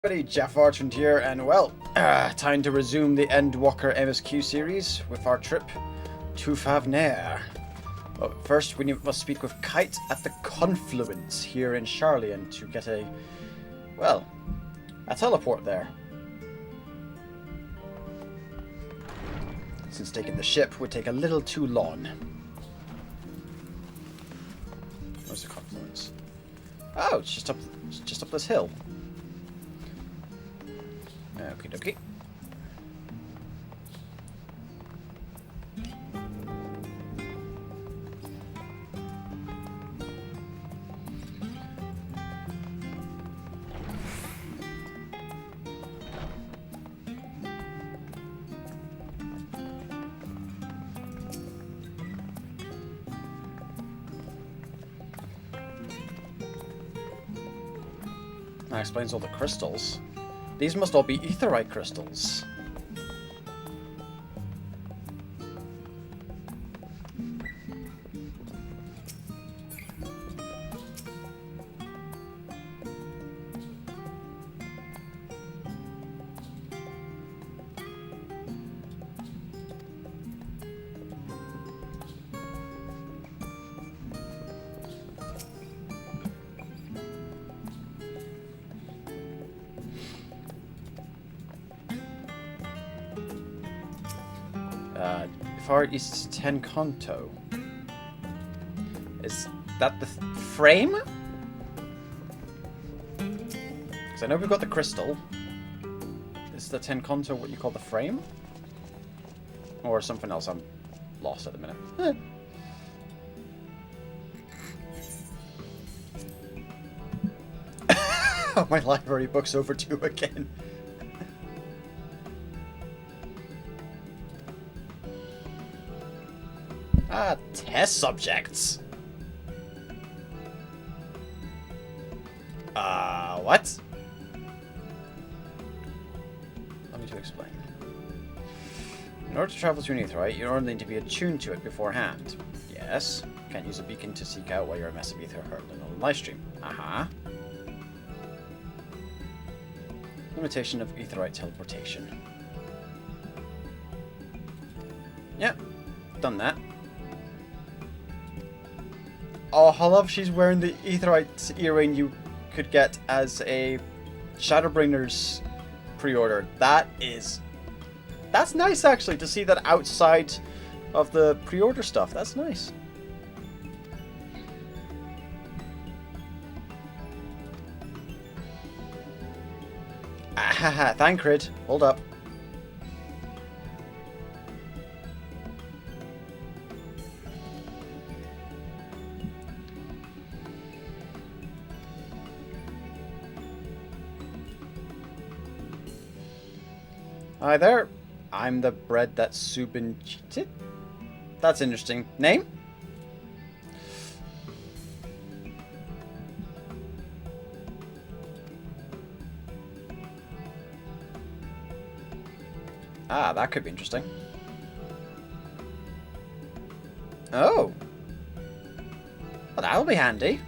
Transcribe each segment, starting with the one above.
Everybody, JaffaArchfiend here, and well, time to resume the Endwalker MSQ series with our trip to Thavnair. But first, we must speak with Kite at the Confluence here in Sharlayn to get a teleport there. Since taking the ship would take a little too long. Where's the Confluence? Oh, it's just up this hill. Okie dokie. That explains all the crystals. These must all be aetheryte crystals. Far East 10 Kanto. Is that the frame? Because I know we've got the crystal. Is the 10 Kanto what you call the frame? Or something else? I'm lost at the minute. My library book's overdue again. Test subjects. What? Let me to explain. In order to travel to an aetheryte, you only need to be attuned to it beforehand. Yes. Can't use a beacon to seek out while you're a massive ether hurtling on the live stream. Limitation of aetheryte teleportation. Yep. Done that. Oh, I love she's wearing the aetheryte earring you could get as a Shadowbringers pre-order. That's nice actually to see that outside of the pre-order stuff. That's nice. Haha, Thancred. Hold up. Hi there. I'm the bread that Subin cheated. That's interesting. Name? That could be interesting. Oh. Well, that'll be handy.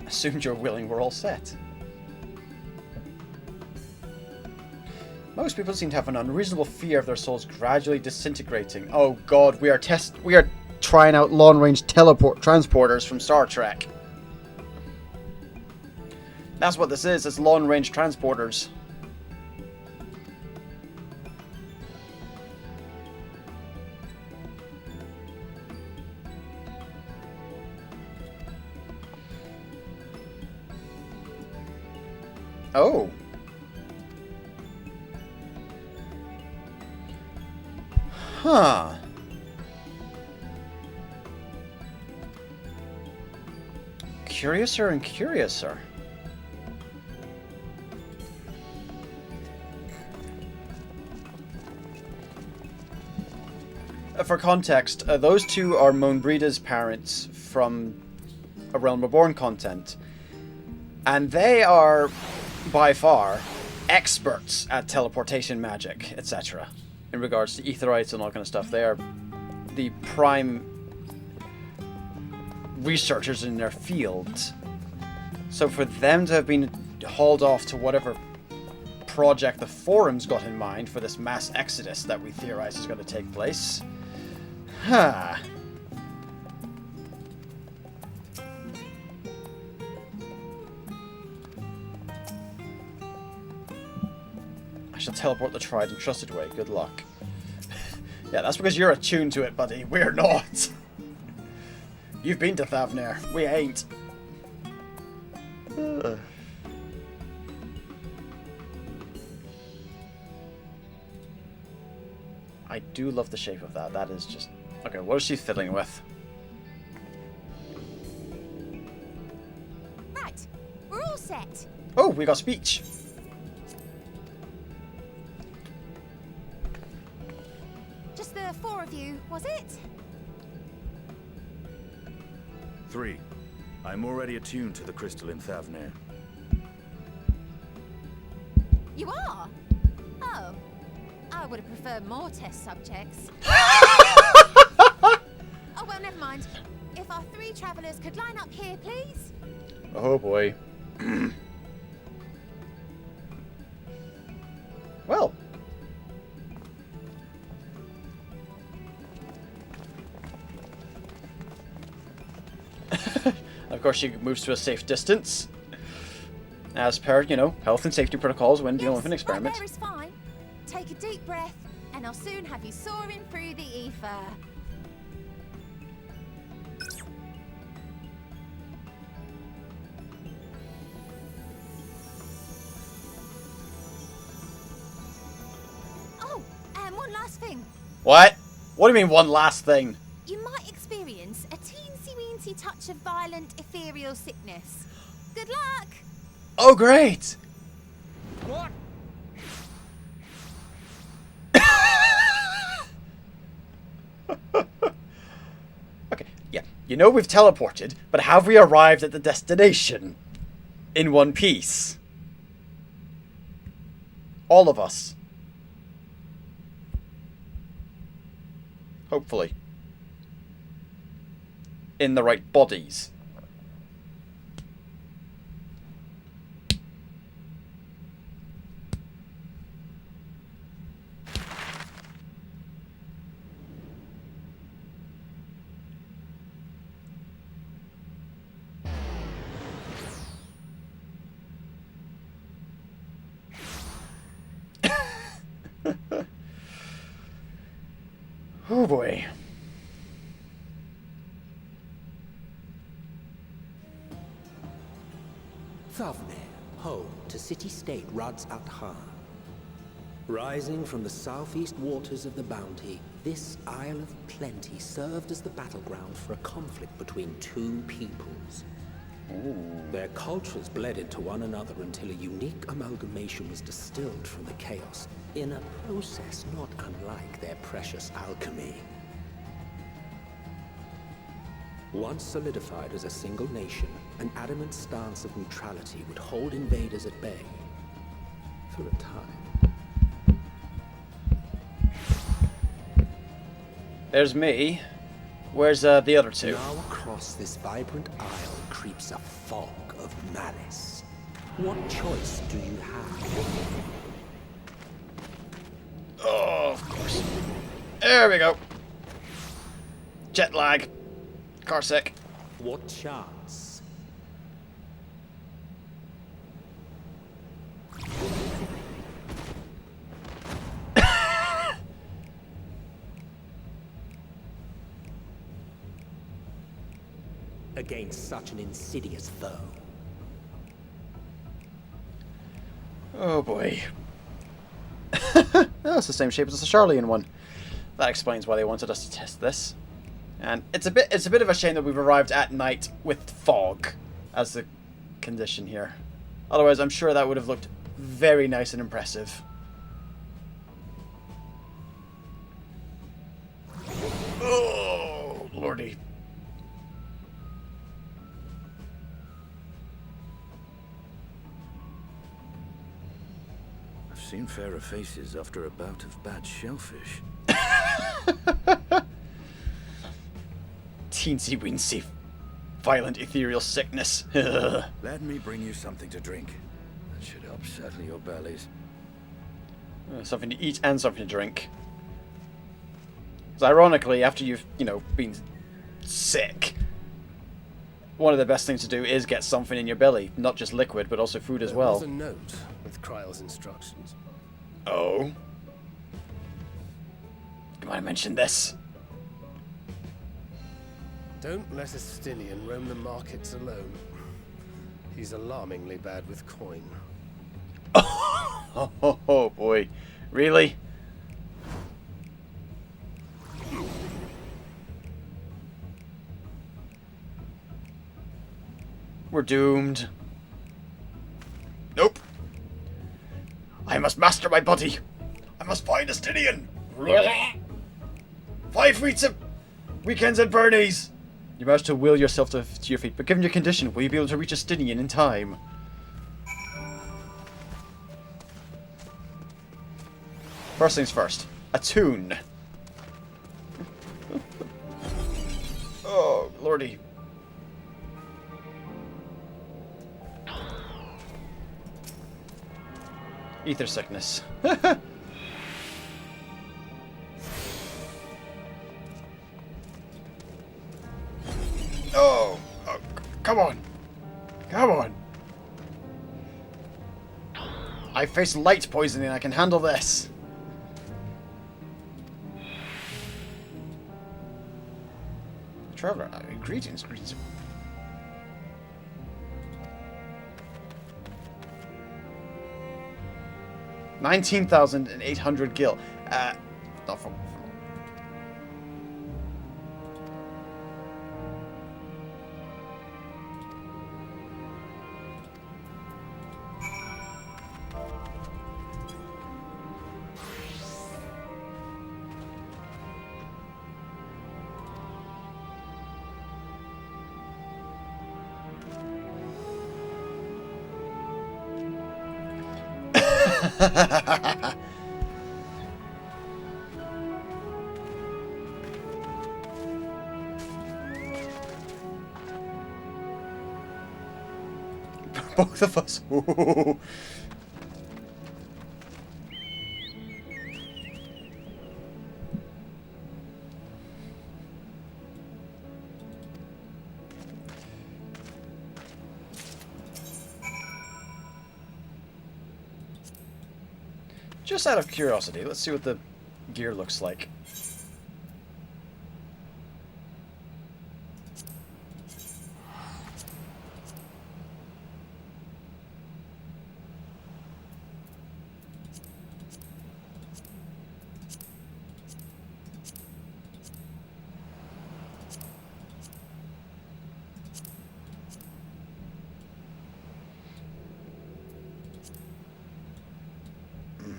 Assumed you're willing, we're all set. Most people seem to have an unreasonable fear of their souls gradually disintegrating. Oh god, we are trying out long-range transporters from Star Trek. That's what this is, it's long-range transporters. Oh. Huh. Curiouser and curiouser. For context, those two are Moanbreeda's parents from A Realm Reborn content. And they are, by far, experts at teleportation magic, etc. In regards to aetherites and all kind of stuff. They are the prime researchers in their field. So for them to have been hauled off to whatever project the forum's got in mind for this mass exodus that we theorize is going to take place. Huh. I shall teleport the tried and trusted way. Good luck. Yeah, that's because you're attuned to it, buddy. We're not. You've been to Thavnair. We ain't. I do love the shape of that. That is just... Okay, what is she fiddling with? Right, we're all set. Oh, we got speech. Just the 4 of you, was it? 3. I'm already attuned to the crystal in Thavnair. You are? Oh. I would have preferred more test subjects. Oh, well, never mind. If our 3 travelers could line up here, please. Oh, boy. Well. Of course, she moves to a safe distance. As per, you know, health and safety protocols when dealing with an experiment. Right there is fine. Take a deep breath, and I'll soon have you soaring through the ether. Oh, and one last thing. What? What do you mean, one last thing? You might experience a teensy-weensy touch of violent ethereal sickness. Good luck! Oh, great! What? Okay, yeah. You know we've teleported, but have we arrived at the destination in one piece? All of us. Hopefully. In the right bodies. Oh boy. Thavnair, home to city-state Radz-At-Han. Rising from the southeast waters of the Bounty, this Isle of Plenty served as the battleground for a conflict between 2 peoples. Ooh. Their cultures bled into one another until a unique amalgamation was distilled from the chaos, in a process not unlike their precious alchemy. Once solidified as a single nation, an adamant stance of neutrality would hold invaders at bay. For a time. There's me. Where's the other 2? Now across this vibrant isle creeps a fog of malice. What choice do you have? Oh, of course. There we go. Jet lag. Car sick. What chance? Against such an insidious foe. Oh boy. Oh, it's the same shape as the Sharlayn one. That explains why they wanted us to test this. And it's a bit of a shame that we've arrived at night with fog as the condition here. Otherwise, I'm sure that would have looked very nice and impressive. Oh, lordy. I've seen fairer faces after a bout of bad shellfish. Teensy weensy violent ethereal sickness. Let me bring you something to drink. That should help settle your bellies. Something to eat and something to drink. So ironically, after you've, been sick, one of the best things to do is get something in your belly. Not just liquid, but also food as well. There was a note with Kryle's instructions. Oh? Do I mention this? Don't let a Stinian roam the markets alone. He's alarmingly bad with coin. Oh boy. Really? We're doomed. Nope. I must master my body. I must find a Stinian. 5 weekends at Bernie's. You managed to will yourself to your feet, but given your condition, will you be able to reach a Stinian in time? First things first. Attune. Oh, lordy. Ether sickness. Oh, come on. Come on. I face light poisoning. I can handle this. Traveler, greetings. 19,800 gil. Not from. Both of us. Ooh. Just out of curiosity, let's see what the gear looks like.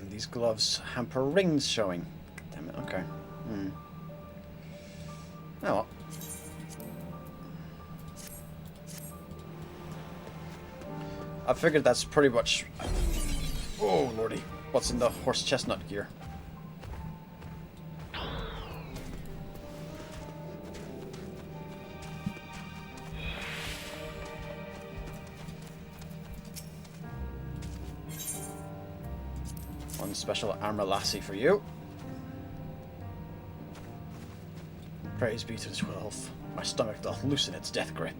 These gloves hamper rings showing. Damn it, okay. Oh well. I figured that's pretty much... Oh lordy, what's in the horse chestnut gear? One special armor lassie for you. Praise be to the 12th. My stomach doth loosen its death grip.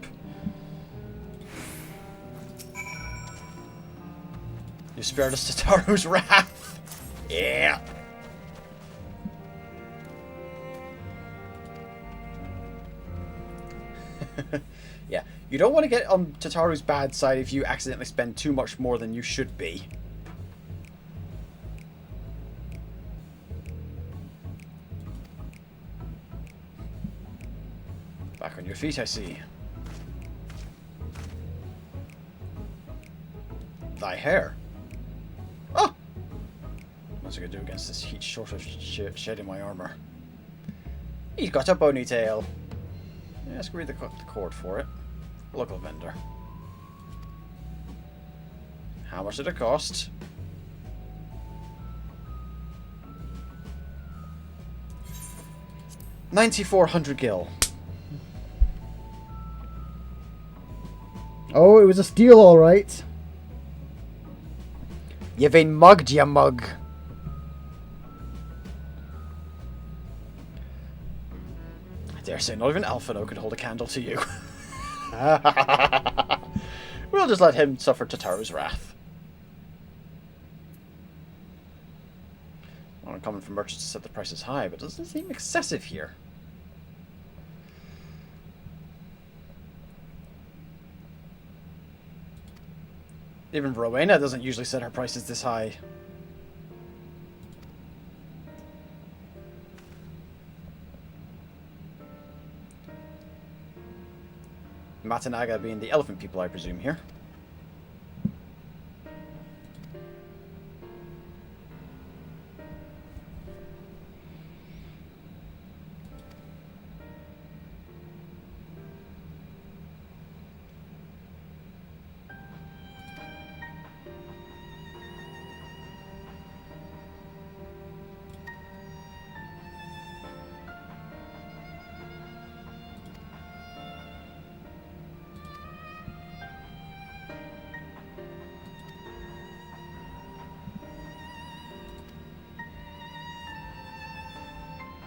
You spared us Tataru's wrath! Yeah! Yeah, you don't want to get on Tataru's bad side if you accidentally spend too much more than you should be. Back on your feet, I see. Thy hair. Oh! What's I gonna do against this heat shortage shed in my armor? He's got a ponytail. Yeah, let's read the cord for it. Local vendor. How much did it cost? $9,400 gil. Oh, it was a steal, all right. You've been mugged, you mug. I dare say not even Alphino could hold a candle to you. We'll just let him suffer Tataru's wrath. Not uncommon for merchants to set the prices high, but doesn't seem excessive here. Even Rowena doesn't usually set her prices this high. Matanaga being the elephant people, I presume, here.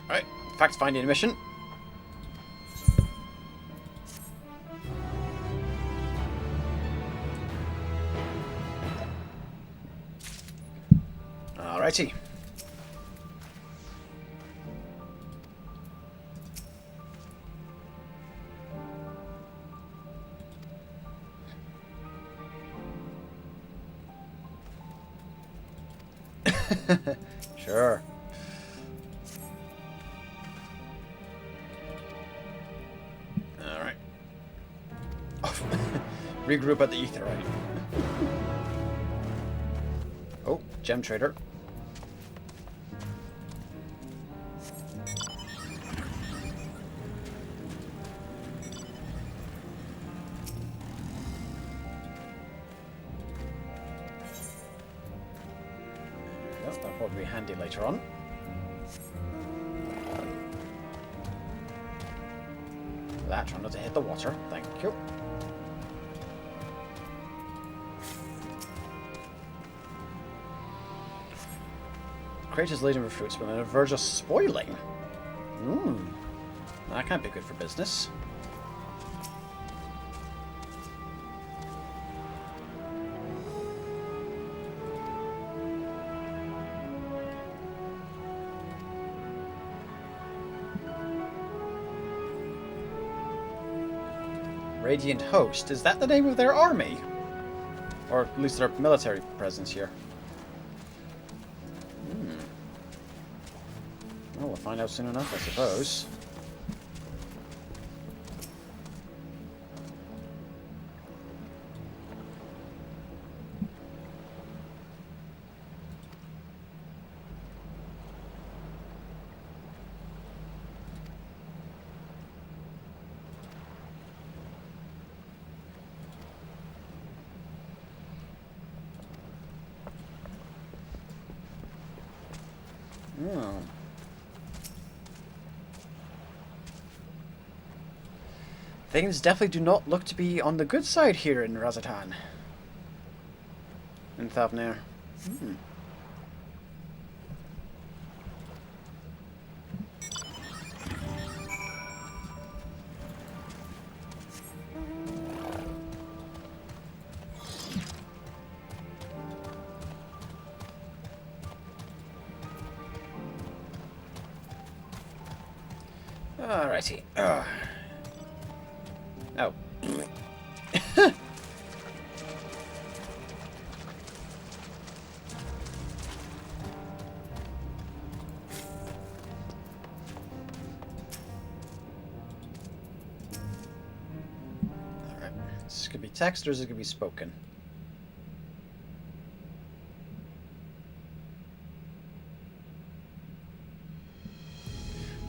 Alright, fact-finding mission. Alrighty. Sure. Alright. Regroup at the Aetheryte. Oh, gem trader. That'll probably be handy later on. That, try not to hit the water. Thank you. Crate is laden with fruits, but on the verge of spoiling. That can't be good for business. Radiant Host, is that the name of their army? Or at least their military presence here? Well, we'll find out soon enough, I suppose. Oh. Things definitely do not look to be on the good side here in Radz-At-Han. In Thavnair. Alrighty. Oh. Alright. Is this gonna be text or is it gonna be spoken?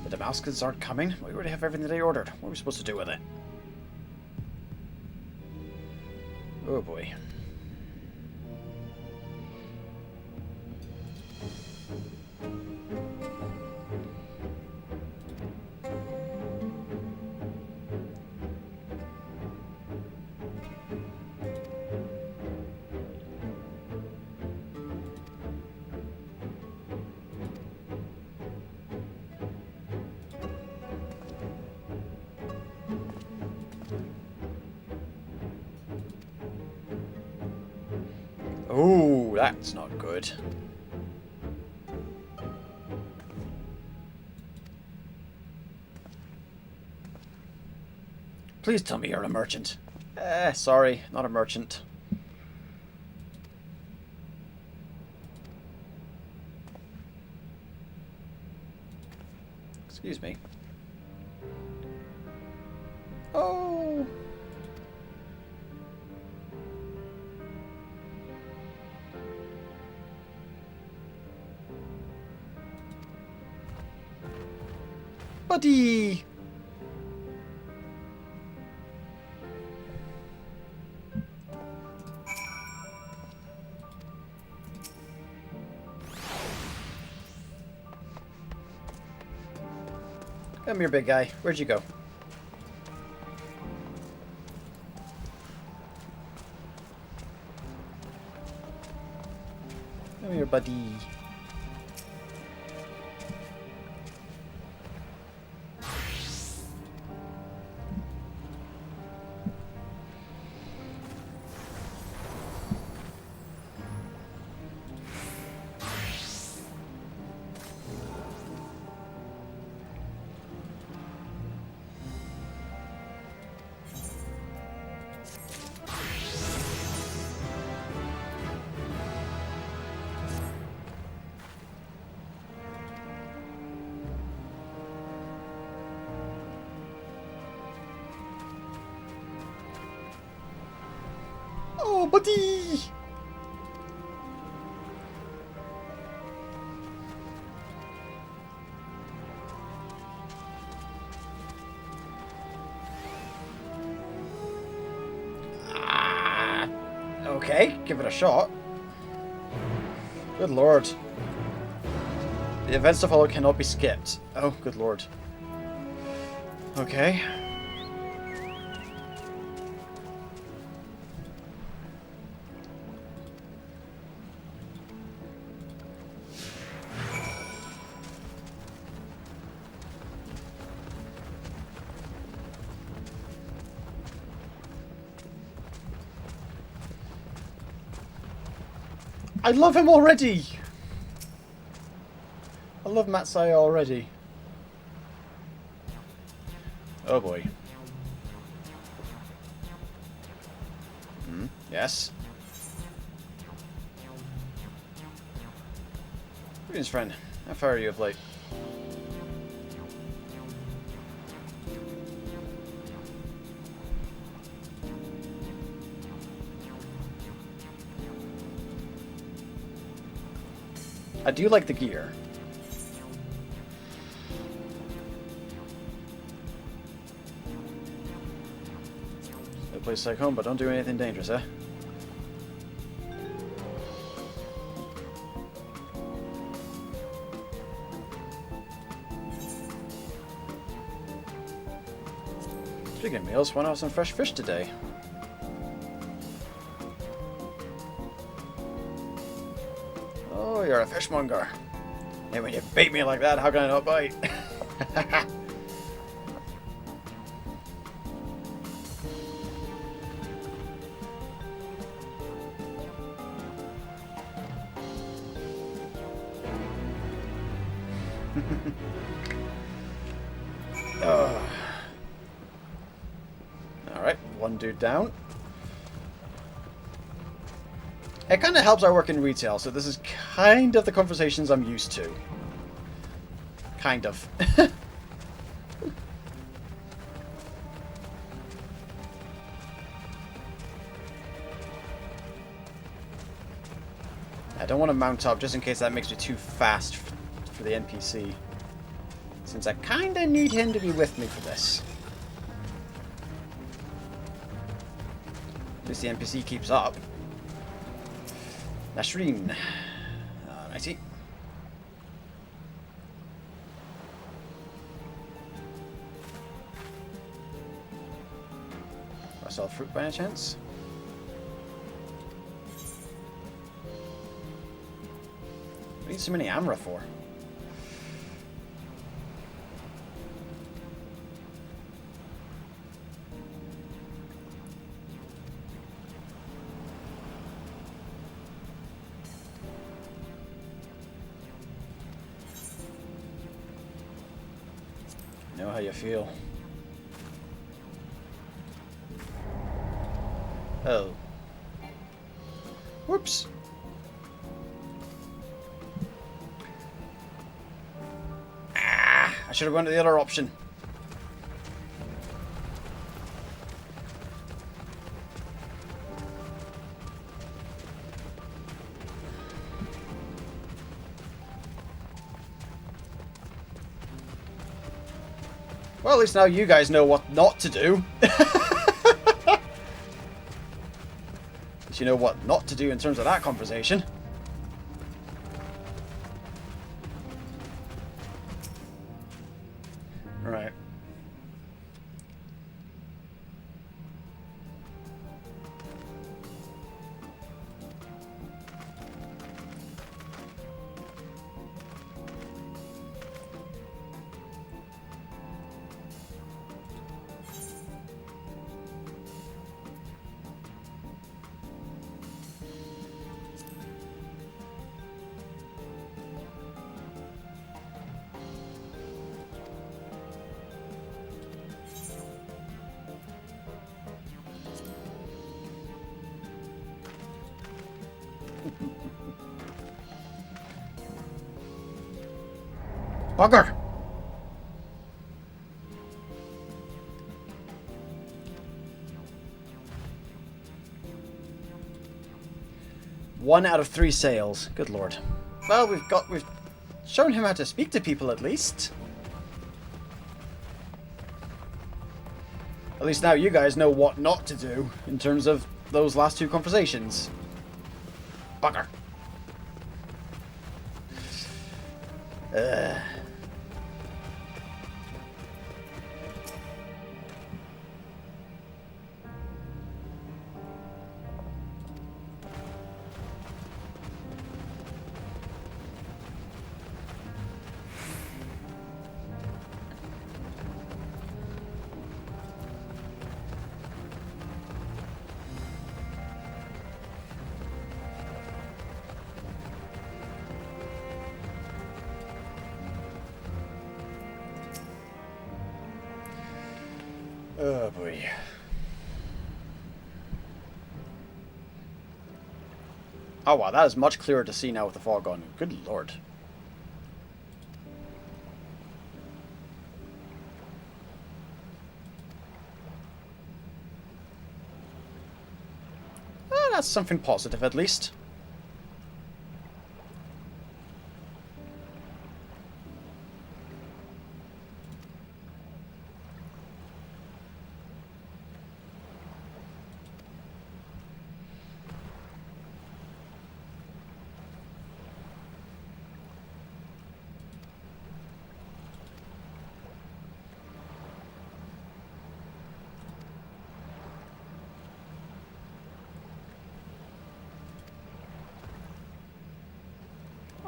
The Damascus aren't coming. We already have everything they ordered. What are we supposed to do with it? Oh boy. Ooh, that's not good. Please tell me you're a merchant. Sorry, not a merchant. Excuse me. Oh! Buddy! Come here, big guy. Where'd you go? Come here, buddy. Oh, buddy! Okay, give it a shot. Good lord. The events to follow cannot be skipped. Oh, good lord. Okay. I love him already! I love Matsai already. Oh boy. Yes. Greetings, friend. How far are you of late? I do like the gear. No place like home, but don't do anything dangerous, eh? Speaking of meals, why not have some fresh fish today? Oh, you're a fishmonger. And when you bait me like that, how can I not bite? Alright, one dude down. It kind of helps I work in retail, so this is kind of the conversations I'm used to. Kind of. I don't want to mount up just in case that makes me too fast for the NPC. Since I kind of need him to be with me for this. At least the NPC keeps up. Nasreen. Righty. Do I sell fruit by any chance? What do you need so many Amra for? you feel. Oh. Whoops. Ah, I should have gone to the other option. Well, at least now you guys know what not to do. At least you know what not to do in terms of that conversation. Right. Bugger! One out of 3 sales. Good lord. Well, we've shown him how to speak to people at least. At least now you guys know what not to do in terms of those last 2 conversations. Bugger. Oh boy. Oh wow, that is much clearer to see now with the fog on. Good lord. Well, that's something positive at least.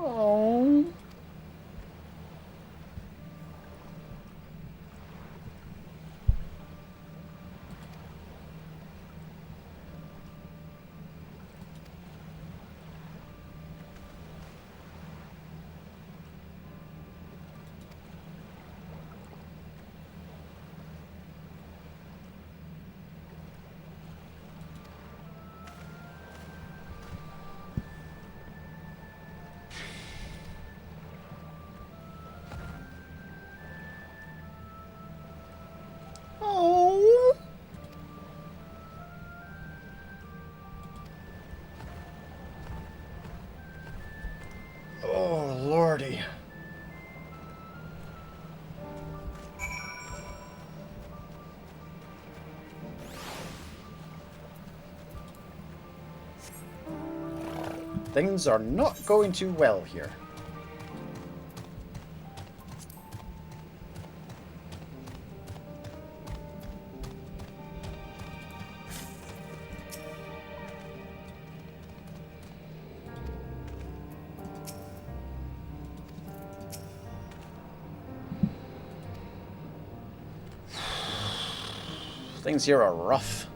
Oh. Oh. Oh, lordy. Things are not going too well here. Things here are rough.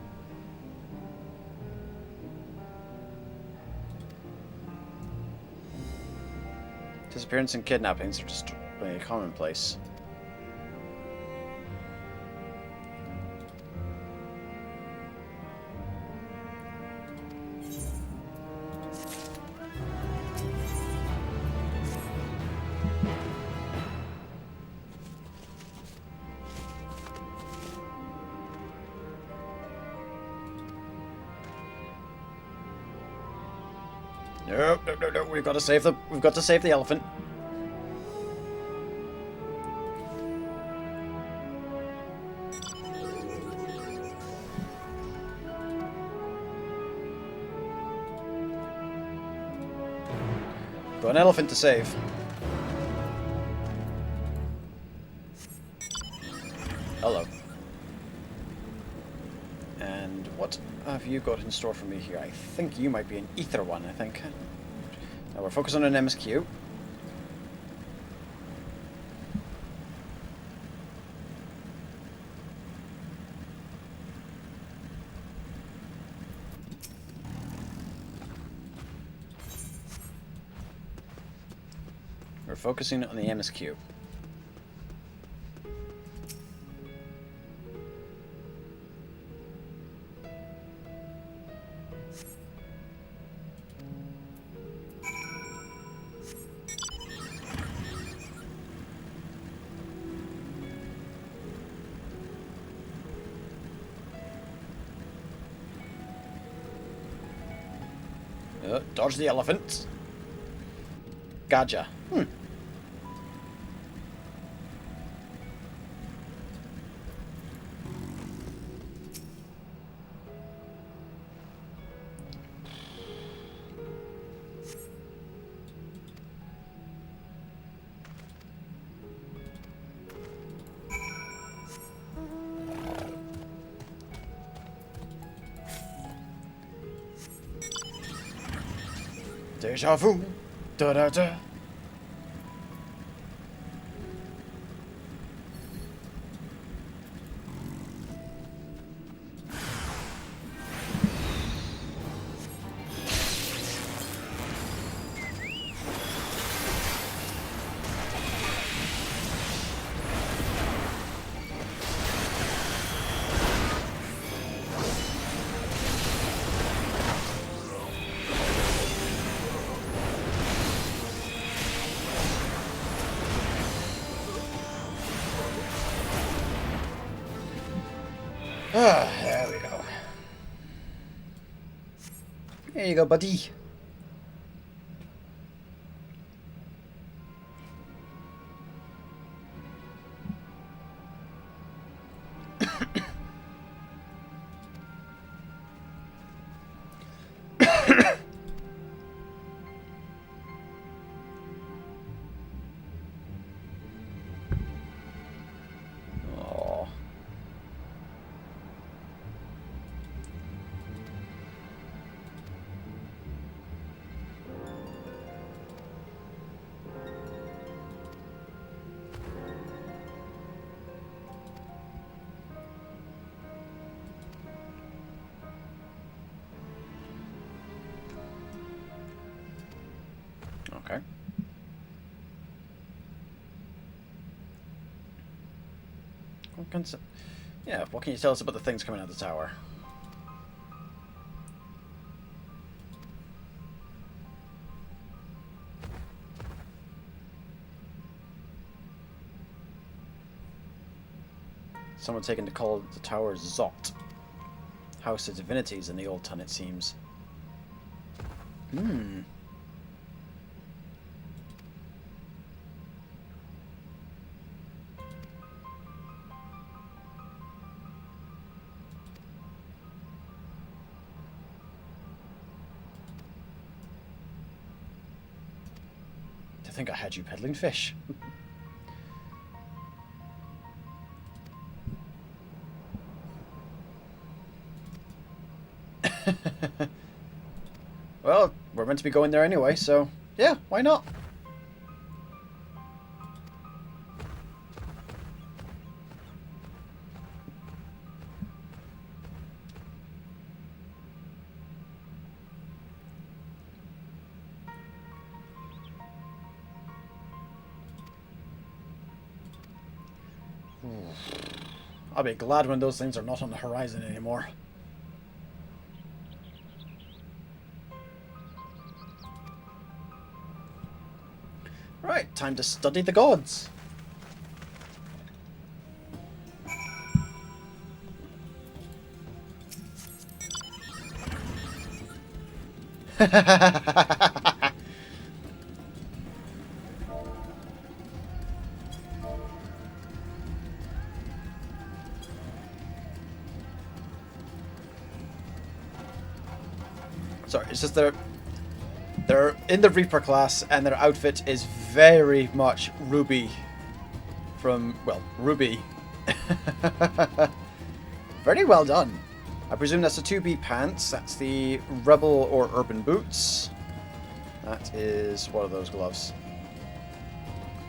Disappearance and kidnappings are just commonplace. No, no, no, no. We've got to save the. We've got to save the elephant. Got an elephant to save. Hello. And what have you got in store for me here? I think you might be an ether one, I think. Now we're focused on an MSQ. We're focusing on the MSQ. Dodge the elephant. Gotcha. Deja vu. Da da da. Ah, there we go. There you go, buddy. Okay. What can you tell us about the things coming out of the tower? Someone taken to call the tower Zot. House of Divinities in the Old Ton, it seems. I think I had you peddling fish. Well, we're meant to be going there anyway, so yeah, why not? I'll be glad when those things are not on the horizon anymore. Right, time to study the gods. Sorry, it's just they're in the Reaper class, and their outfit is very much Ruby from, well, Ruby. Very well done. I presume that's the 2B pants. That's the Rebel or Urban boots. That is, what are those gloves?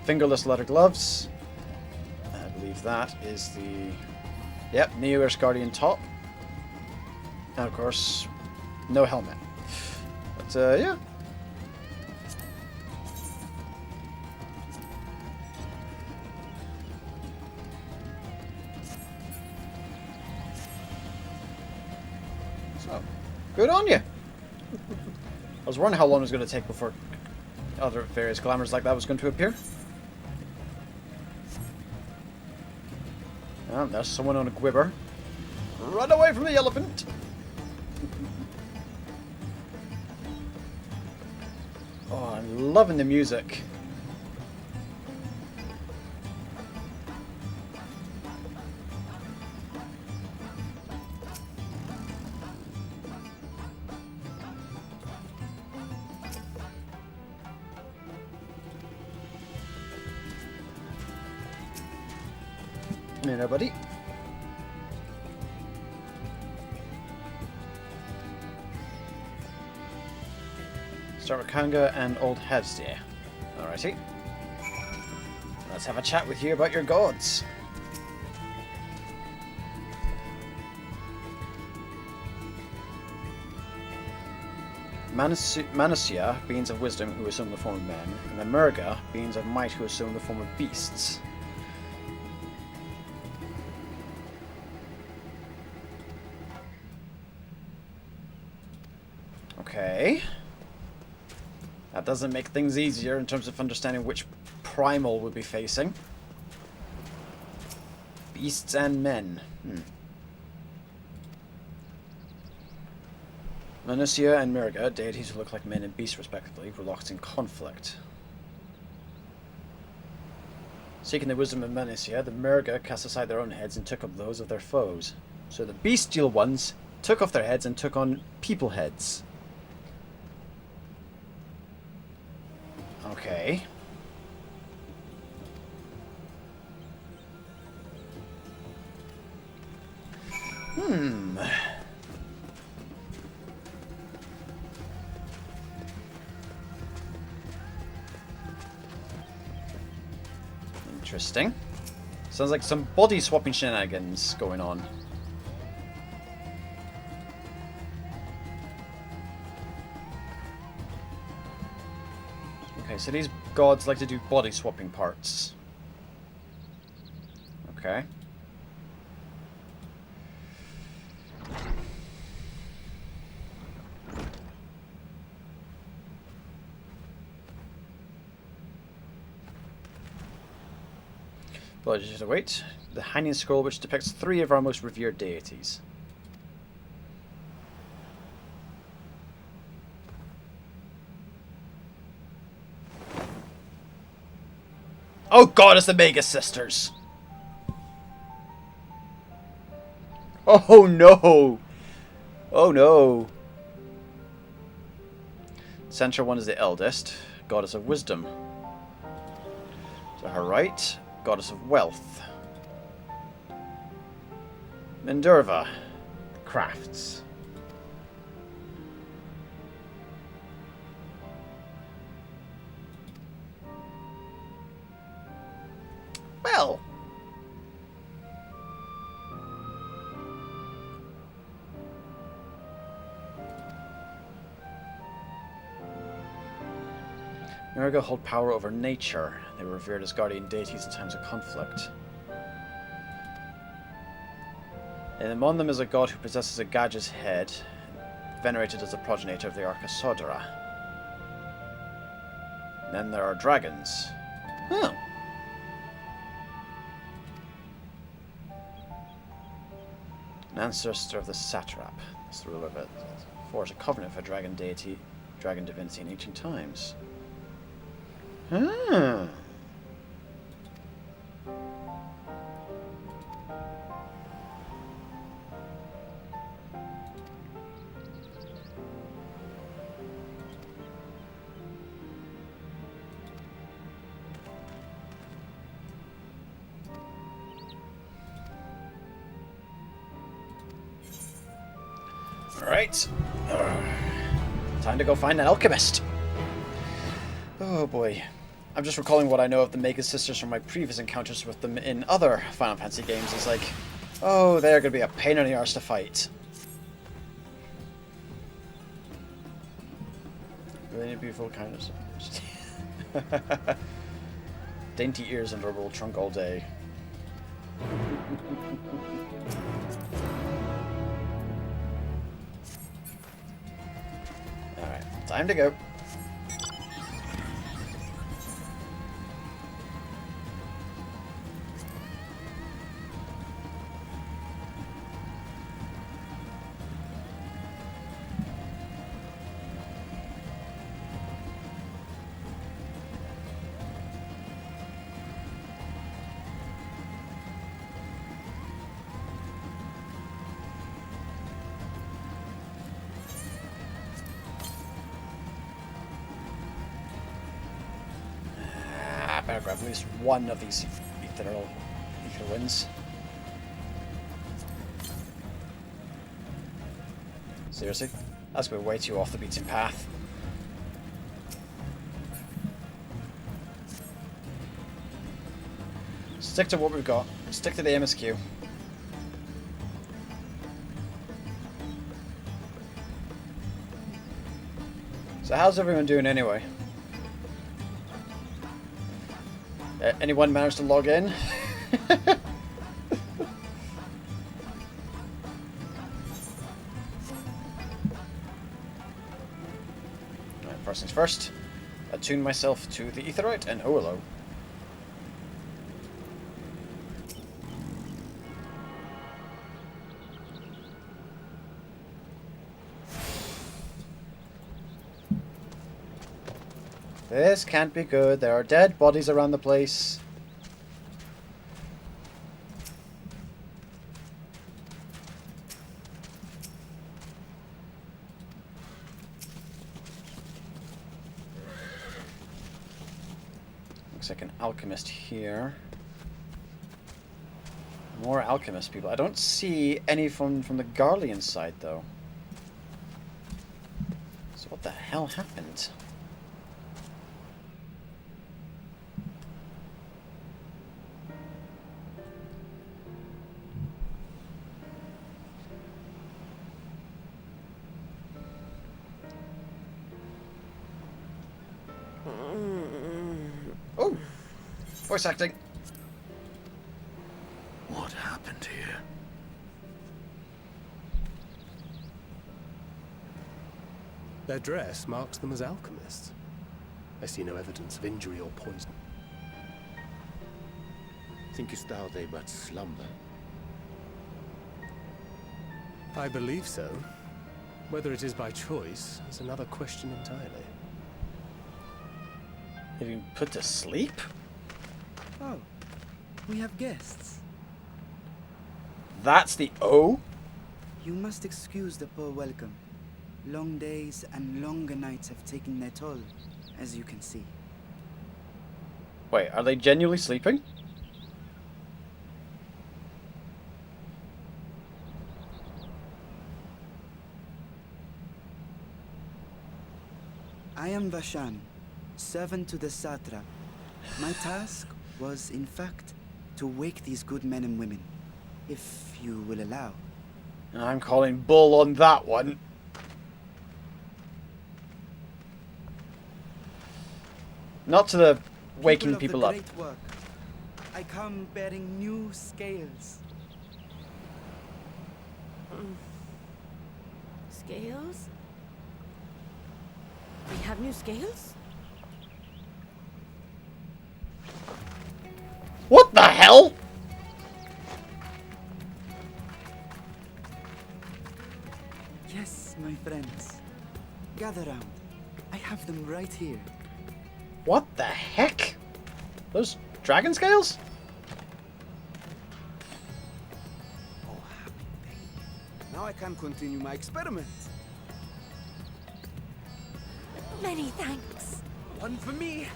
Fingerless leather gloves. I believe that is the, yep, Neo-Air Guardian top. And of course, no helmet. But yeah. So, good on you. I was wondering how long it was going to take before other various glamours like that was going to appear. Oh, there's someone on a quibber. Run away from the elephant! Oh, I'm loving the music. Come here, buddy. Start with Kanga and Old Hevsday. Alrighty. Let's have a chat with you about your gods. Manasia, beings of wisdom who assume the form of men, and the Murga, beings of might who assume the form of beasts. Okay. That doesn't make things easier in terms of understanding which primal we'll be facing. Beasts and men. Manusia and Murga, deities who look like men and beasts respectively, were locked in conflict. Seeking the wisdom of Manusia, the Murga cast aside their own heads and took up those of their foes. So the bestial ones took off their heads and took on people heads. Okay. Interesting. Sounds like some body swapping shenanigans going on. Okay, so these gods like to do body swapping parts. Okay. Apologies to wait. The hanging scroll which depicts 3 of our most revered deities. Oh god, it's the Mega Sisters! Oh no! Oh no! Central one is the eldest, goddess of wisdom. To her right, goddess of wealth. Mendurva, crafts. Well. Murga hold power over nature. They were revered as guardian deities in times of conflict. And among them is a god who possesses a Gaj's head, venerated as the progenitor of the Arcasodra. Then there are dragons. Huh. An ancestor of the satrap. That's the ruler of it. Forged a covenant for dragon deity, dragon divinity in ancient times. Hmm. Alright. Time to go find an alchemist. Oh boy. I'm just recalling what I know of the Mega Sisters from my previous encounters with them in other Final Fantasy games. It's like, oh, they're going to be a pain in the arse to fight. Really beautiful kind of... Dainty ears under a roll trunk all day. Alright, time to go. Better grab at least one of these ether winds. Seriously? That's going way too off the beaten path. Stick to what we've got. Stick to the MSQ. So how's everyone doing anyway? Anyone managed to log in? Alright, first things first. Attune myself to the Aetheryte and oh hello. This can't be good. There are dead bodies around the place. Looks like an alchemist here. More alchemist people. I don't see any from the Garlean side though. So what the hell happened? Oh! Voice acting. What happened here? Their dress marks them as alchemists. I see no evidence of injury or poison. Thinkest thou they but slumber? I believe so. Whether it is by choice is another question entirely. Have you been put to sleep? Oh, we have guests. That's the O? You must excuse the poor welcome. Long days and longer nights have taken their toll, as you can see. Wait, are they genuinely sleeping? I am Vashan, servant to the Satrap. My task was, in fact, to wake these good men and women, if you will allow. I'm calling bull on that one. Not to the waking people up. Great work. I come bearing new scales. Scales? We have new scales? What the hell? Yes, my friends. Gather round. I have them right here. What the heck? Those dragon scales? Oh, happy day. Now I can continue my experiment. Many thanks. One for me.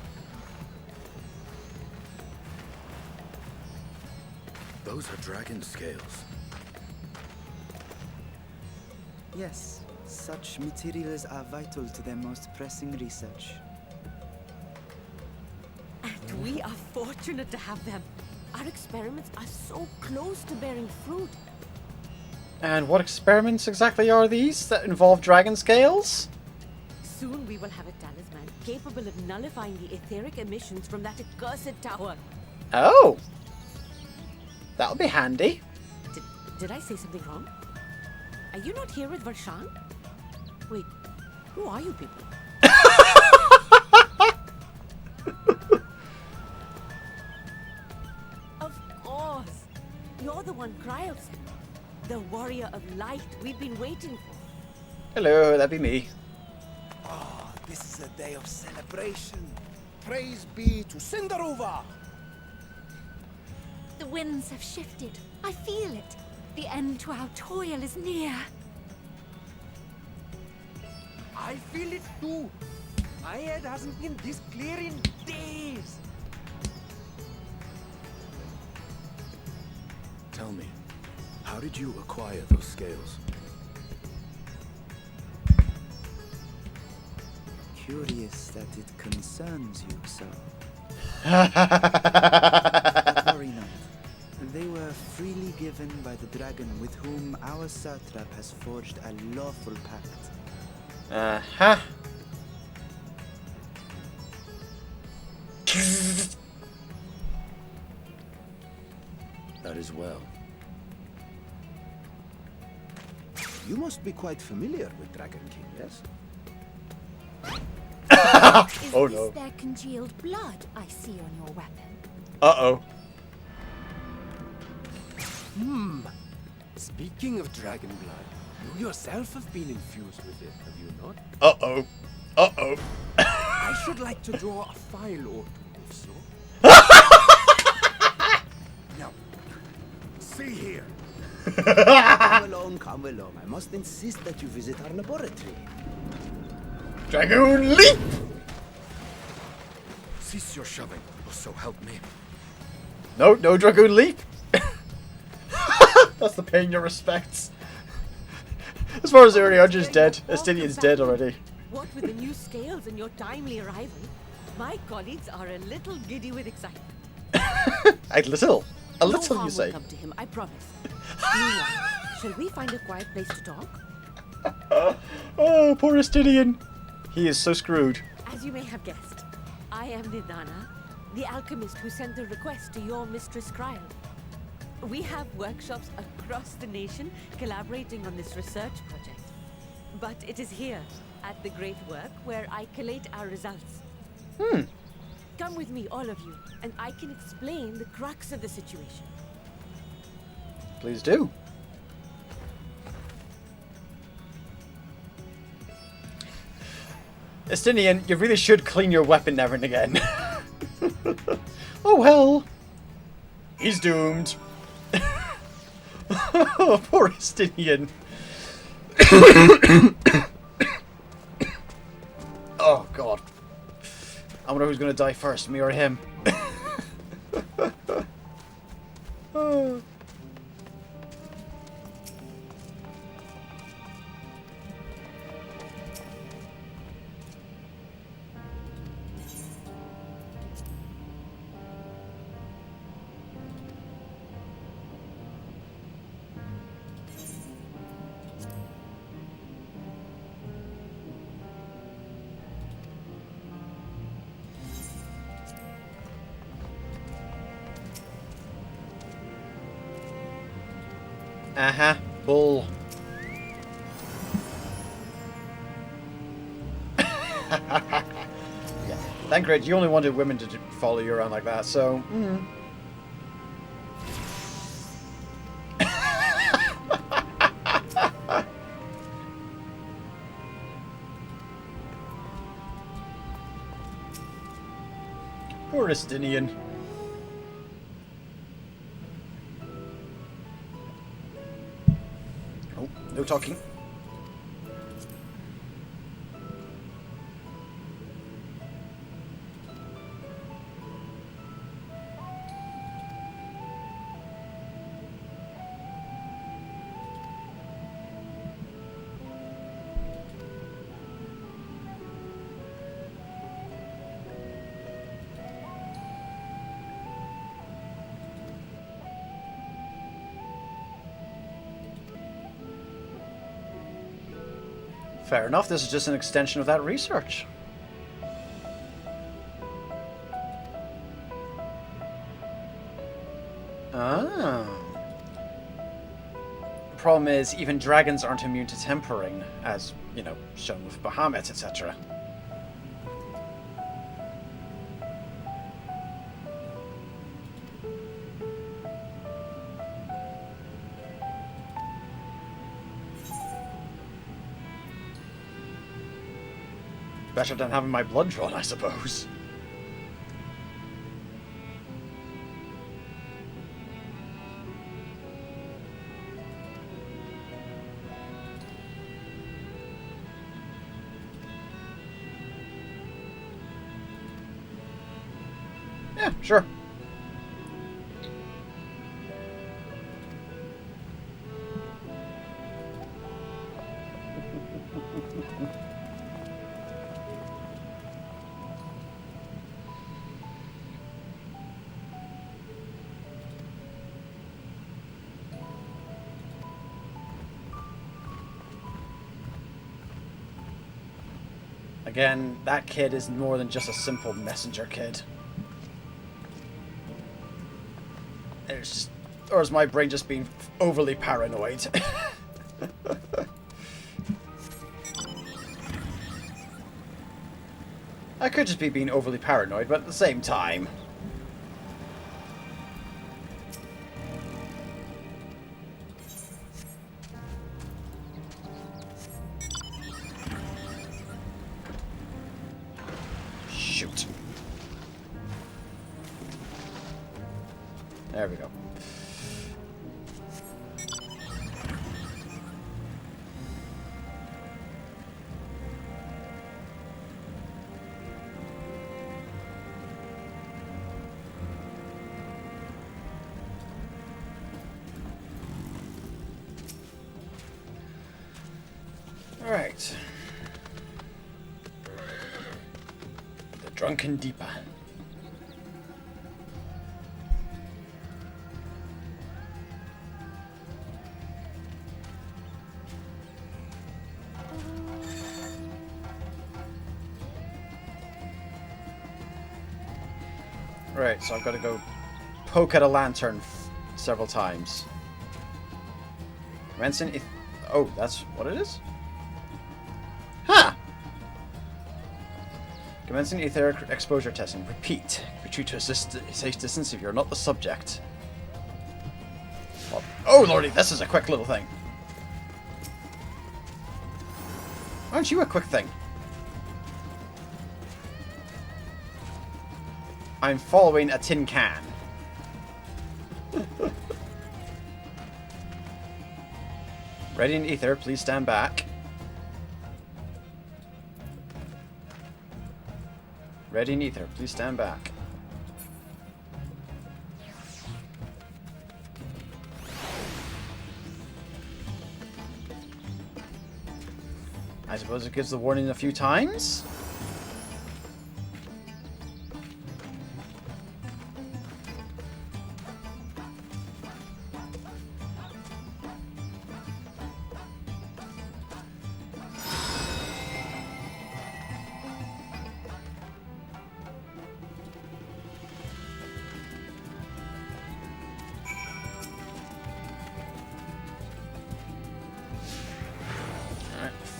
Those are dragon scales. Yes, such materials are vital to their most pressing research. And we are fortunate to have them. Our experiments are so close to bearing fruit. And what experiments exactly are these that involve dragon scales? Soon we will have a talisman capable of nullifying the etheric emissions from that accursed tower. Oh! That'll be handy. Did I say something wrong? Are you not here with Varshan? Wait, who are you people? Of course! You're the one Kryl sent. The warrior of light we've been waiting for. Hello, that'd be me. Oh, this is a day of celebration. Praise be to Cinderova! The winds have shifted. I feel it. The end to our toil is near. I feel it too. My head hasn't been this clear in days. Tell me, how did you acquire those scales? Curious that it concerns you so. Worry not. They were freely given by the dragon with whom our satrap has forged a lawful pact. Uh-huh. That is well. You must be quite familiar with Dragon King, yes? Is Oh this no. their congealed blood I see on your weapon? Uh-oh. Speaking of dragon blood, you yourself have been infused with it, have you not? Uh-oh. Uh-oh. I should like to draw a file or two, if so. Now, see here. Come along, come along. I must insist that you visit our laboratory. Dragoon leap! Cease your shoving, or so help me. No, no Dragoon leap! That's the paying your respects. As far as Ariadne's dead, Estinian's dead already. What with the new scales and your timely arrival, my colleagues are a little giddy with excitement. A little. A No little, harm you say. will come to him, I promise. Meanwhile, shall we find a quiet place to talk? Oh, poor Estinian. He is so screwed. As you may have guessed, I am Nidana, the alchemist who sent the request to your mistress Kryl. We have workshops across the nation collaborating on this research project. But it is here, at the Great Work, where I collate our results. Come with me, all of you, and I can explain the crux of the situation. Please do. Estinian, you really should clean your weapon now and again. Oh well. He's doomed. Oh, poor Estinian. Oh god. I wonder who's gonna die first, me or him. Oh. Uh-huh. Bull. Yeah. Thancred, you only wanted women to follow you around like that, so... Poor Estinian. Oh, no talking. Fair enough, this is just an extension of that research. Ah. The problem is, even dragons aren't immune to tempering, as, you know, shown with Bahamut, etc. Better than having my blood drawn, I suppose. Yeah, sure. Again, that kid is more than just a simple messenger kid. It's just, or is my brain just being overly paranoid? I could just be being overly paranoid, but at the same time. Shoot. There we go. All right. The Drunken Deepa. Right, so I've got to go poke at a lantern several times. Renson, oh, that's what it is? Huh! Commencing etheric exposure testing. Repeat. Retreat to a safe distance if you're not the subject. Well, oh lordy, this is a quick little thing. Aren't you a quick thing? I'm following a tin can. Ready in ether, please stand back. Ready in ether, please stand back. I suppose it gives the warning a few times.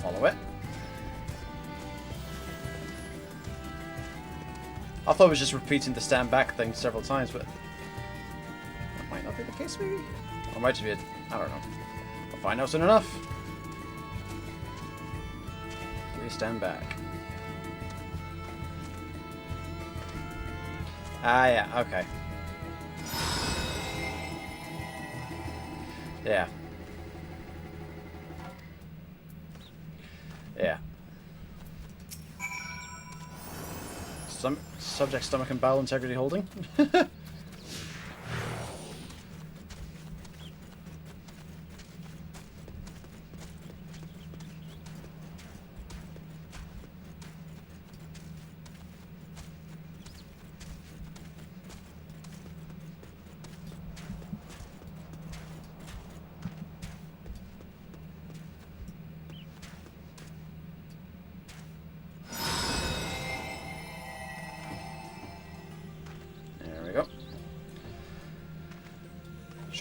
Follow it. I thought it was just repeating the stand back thing several times, but that might not be the case, maybe? Or it might just be I don't know. I'll find out soon enough. Please stand back. Ah, yeah, okay. Yeah. Yeah. Subject stomach and bowel integrity holding.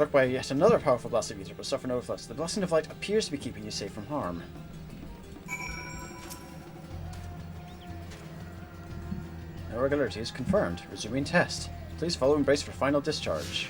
Struck by yet another powerful blast of ether, but suffer no effects. The blessing of light appears to be keeping you safe from harm. Irregularities confirmed. Resuming test. Please follow and brace for final discharge.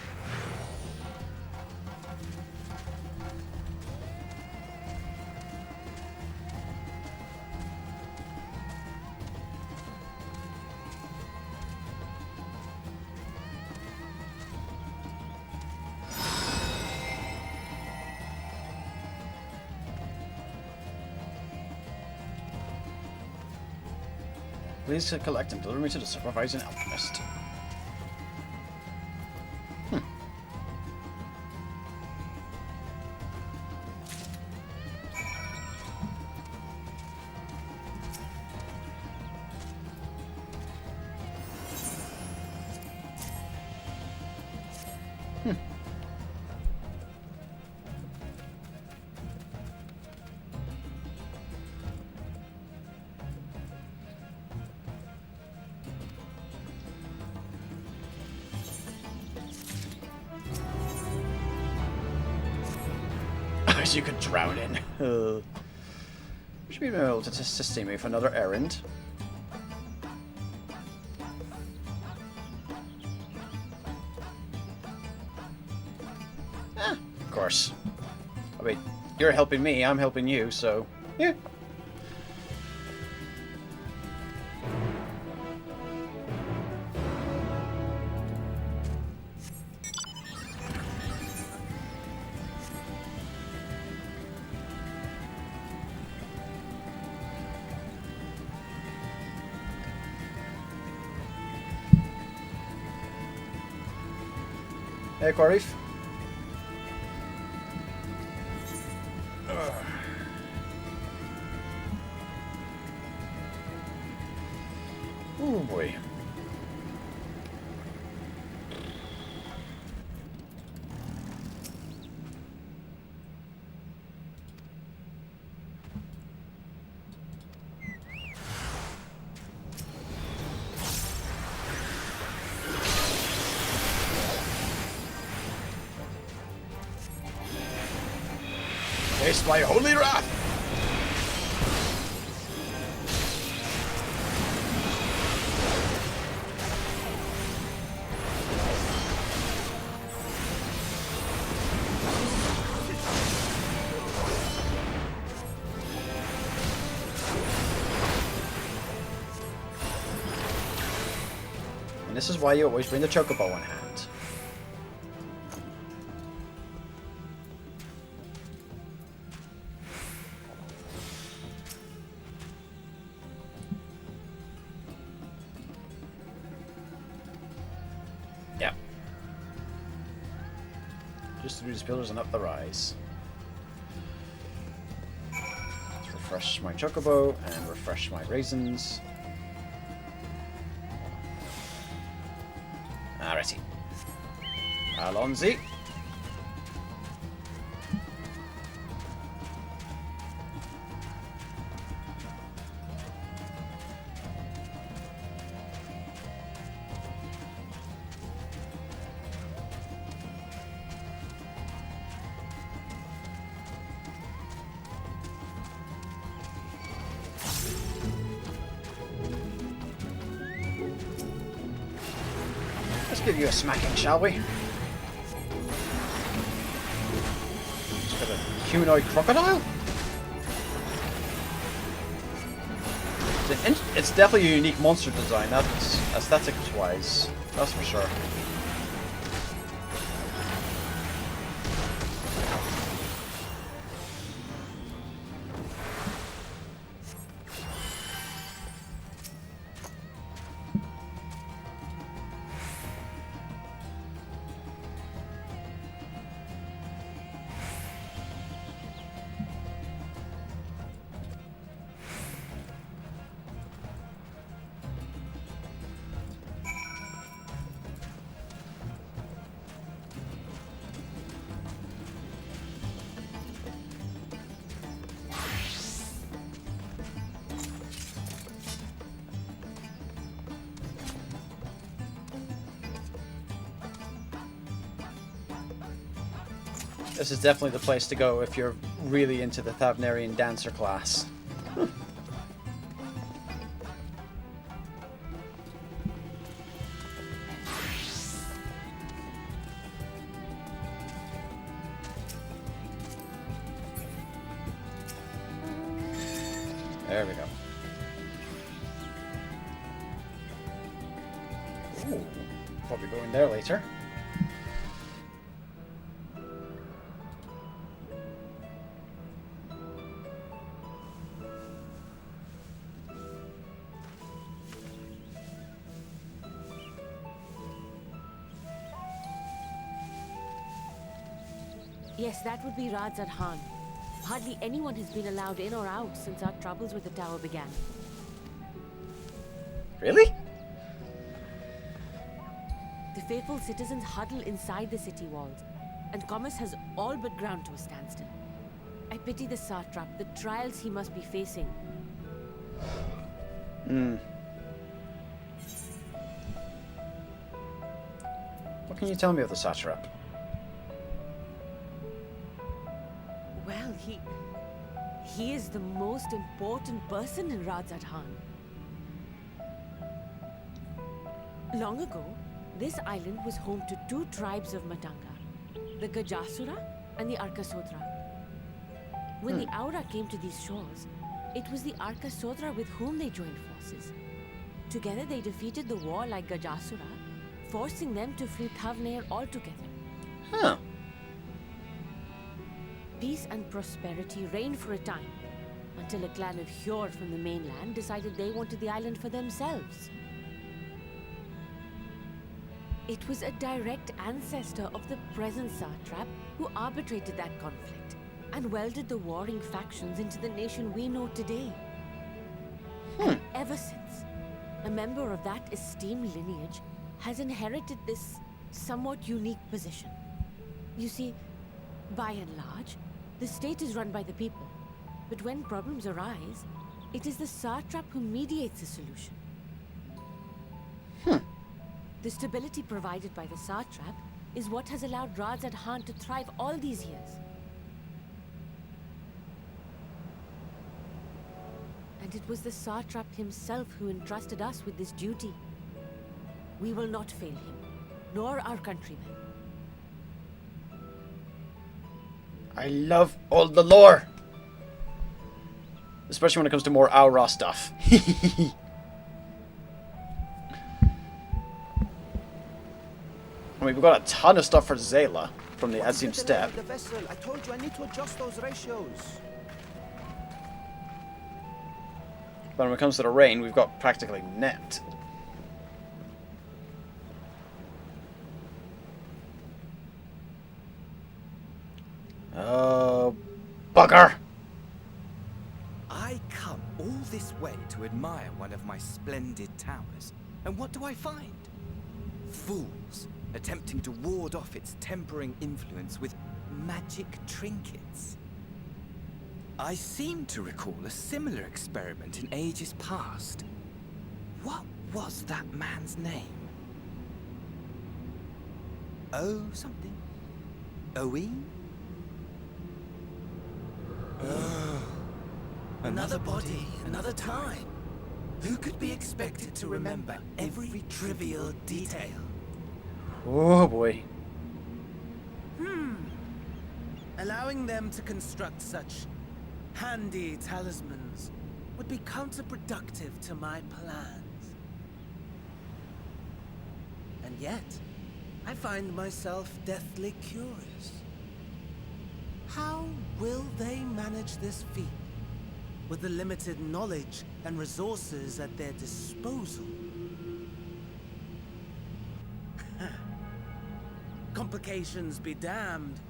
Please collect and deliver me to the supervising alchemist. You could drown in. Should be able to sustain me for another errand. Of course. I mean, you're helping me, I'm helping you, so yeah. Hey, Quarif. Oh boy. Face my holy wrath! And this is why you always bring the chocobo in hand. Through these pillars and up the rise. Let's refresh my chocobo and refresh my raisins. Alrighty. Alonzi. Let's give you a smacking, shall we? Just got a humanoid crocodile? It's definitely a unique monster design, that's aesthetics-wise. That's for sure. This is definitely the place to go if you're really into the Thavnairian dancer class. There we go. Ooh, probably go in there later. Yes, that would be Radz-At-Han. Hardly anyone has been allowed in or out since our troubles with the tower began. Really? The faithful citizens huddle inside the city walls, and commerce has all but ground to a standstill. I pity the satrap, the trials he must be facing. What can you tell me of the satrap? Well, he is the most important person in Radz-At-Han. Long ago, this island was home to two tribes of Matanga, the Gajasura and the Arkasodra. When the Aura came to these shores, it was the Arkasodra with whom they joined forces. Together they defeated the warlike Gajasura, forcing them to flee Thavnair altogether. Huh. Peace and prosperity reigned for a time, until a clan of Hjord from the mainland decided they wanted the island for themselves. It was a direct ancestor of the present satrap who arbitrated that conflict and welded the warring factions into the nation we know today. And ever since, a member of that esteemed lineage has inherited this somewhat unique position. You see, by and large, the state is run by the people, but when problems arise, it is the satrap who mediates a solution. The stability provided by the satrap is what has allowed Radz-At-Han to thrive all these years. And it was the satrap himself who entrusted us with this duty. We will not fail him, nor our countrymen. I love all the lore! Especially when it comes to more Aura stuff. I mean, we've got a ton of stuff for Zayla from the Azim Step. The vessel. I told you I need to adjust those ratios. But when it comes to the rain, we've got practically net. Oh, bugger! I come all this way to admire one of my splendid towers, and what do I find? Fools attempting to ward off its tempering influence with magic trinkets. I seem to recall a similar experiment in ages past. What was that man's name? Oh, something? Owen? Another body, another time. Who could be expected to remember every trivial detail? Oh boy. Allowing them to construct such handy talismans would be counterproductive to my plans. And yet, I find myself deathly curious. How will they manage this feat with the limited knowledge and resources at their disposal? Complications be damned,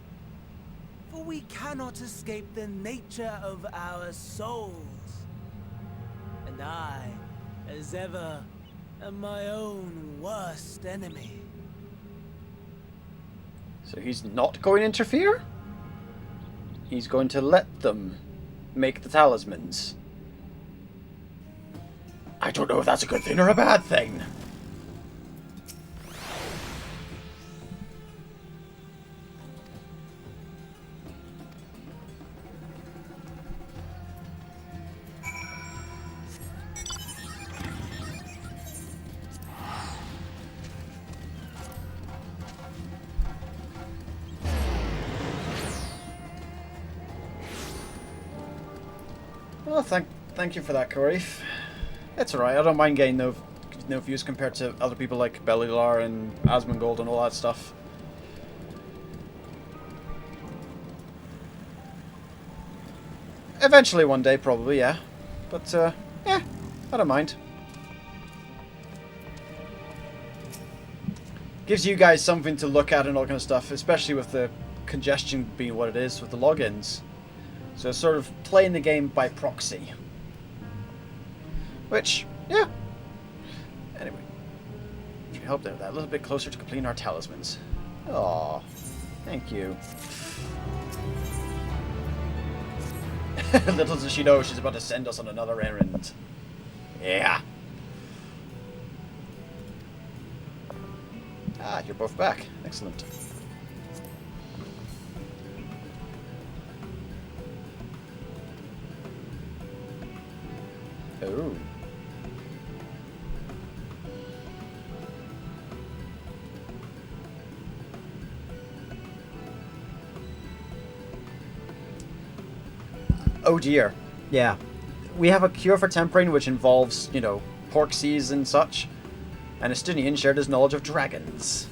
for we cannot escape the nature of our souls. And I, as ever, am my own worst enemy. So he's not going to interfere? He's going to let them make the talismans. I don't know if that's a good thing or a bad thing. Oh, thank you for that, Corey. It's alright. I don't mind getting no views compared to other people like Belilar and Asmongold and all that stuff. Eventually, one day, probably, yeah. But, yeah, I don't mind. Gives you guys something to look at and all kind of stuff, especially with the congestion being what it is with the logins. So it's sort of playing the game by proxy. Which, yeah. Anyway. Should help them that a little bit closer to completing our talismans. Aww. Thank you. Little does she know she's about to send us on another errand. Yeah. Ah, you're both back. Excellent. Oh. Oh dear. Yeah. We have a cure for tempering which involves, you know, pork seas and such. And Estinian shared his knowledge of dragons,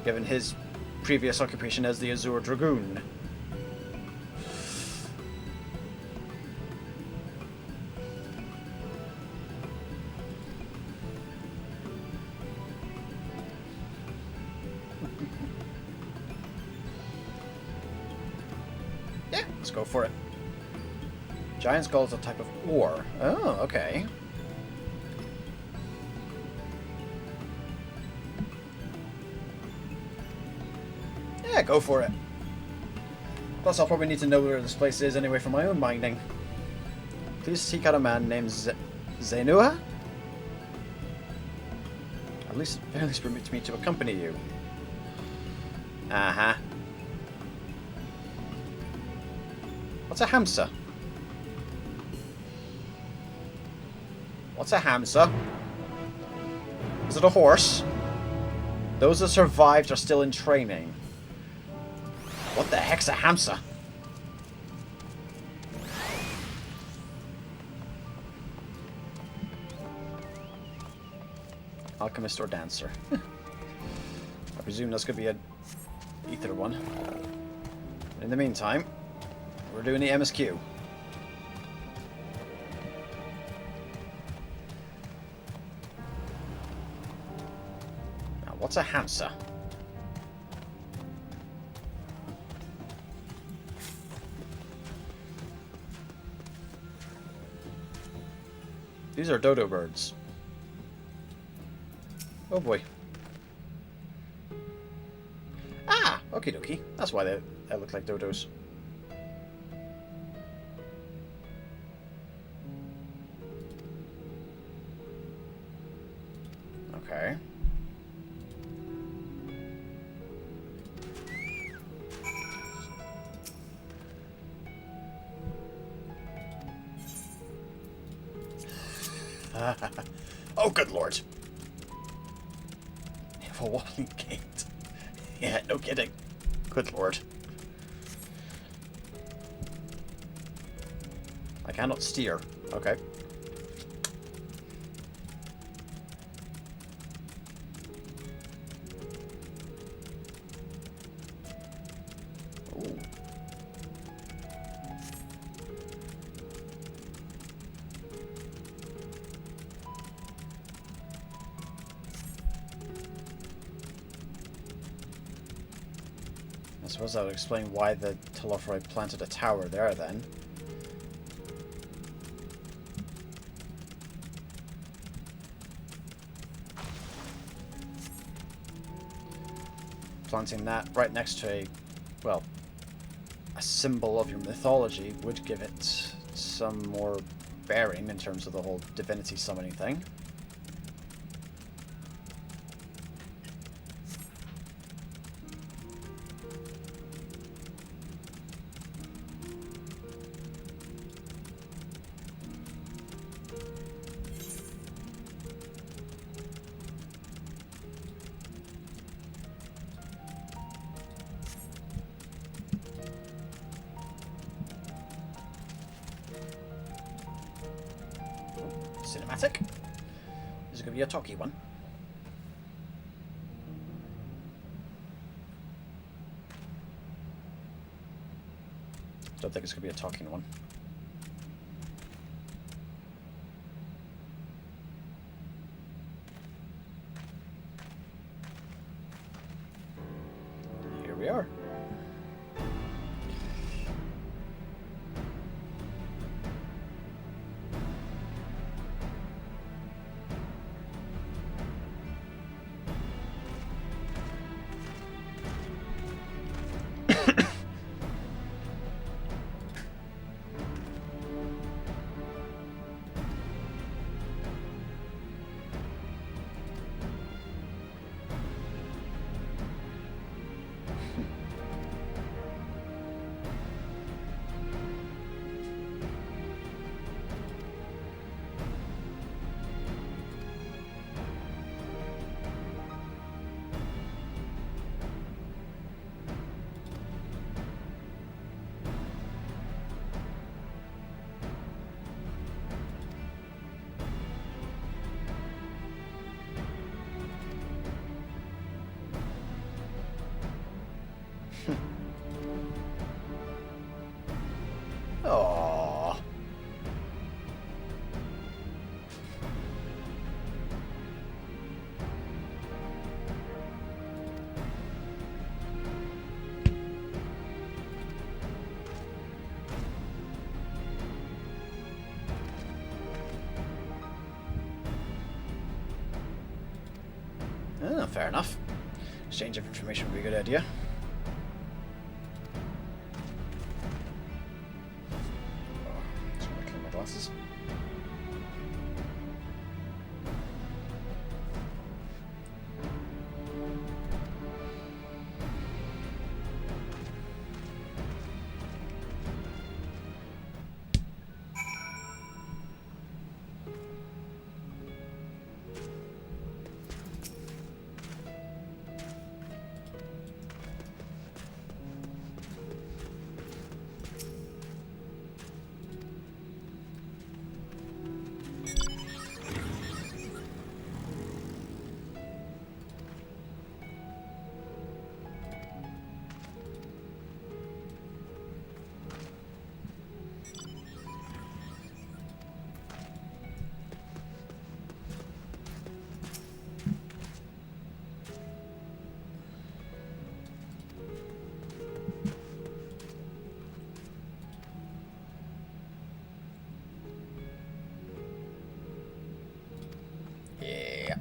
given his previous occupation as the Azure Dragoon. Yeah, let's go for it. Giant skull is a type of ore. Oh, okay. Yeah, go for it. Plus, I'll probably need to know where this place is anyway for my own mining. Please seek out a man named Zenua? At least permit me to accompany you. Uh-huh. What's a hamsa? What's a hamsa? Is it a horse? Those that survived are still in training. What the heck's a hamsa? Alchemist or dancer. I presume that's going to be a ether one. In the meantime, we're doing the MSQ. Now, what's a hamsa? These are dodo birds. Oh boy. Ah! Okie dokie. That's why they look like dodos. Okay. Oh, good lord. A walking gate. Yeah, no kidding. Good lord. I cannot steer. Okay. Ooh. I suppose that would explain why the Telophroi planted a tower there, then. Planting that right next to a, well, a symbol of your mythology would give it some more bearing in terms of the whole divinity summoning thing. cinematic. This is going to be a talky one. Don't think it's going to be a talking one. Here we are. Aww. Oh, fair enough. Exchange of information would be a good idea. Just want to clean my glasses. Yeah.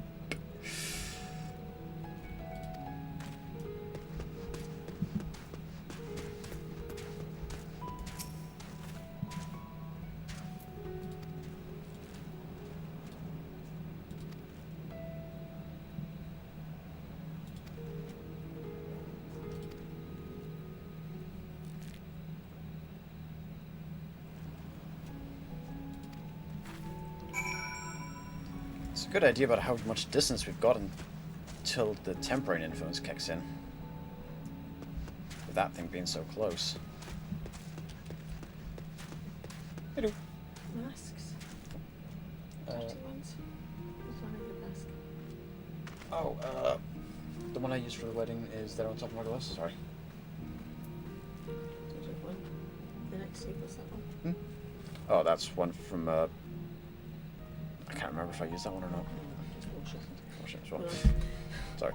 It's a good idea about how much distance we've got until the temporary influence kicks in. With that thing being so close. Hello. Masks. Dirty ones. What's on in the desk? Oh, the one I used for the wedding is there on top of my glass. Sorry. There's one. The next table's that one. Oh, that's one from, I can't remember if I used that one or not. Just wash it. Wash it as well. Right. Sorry.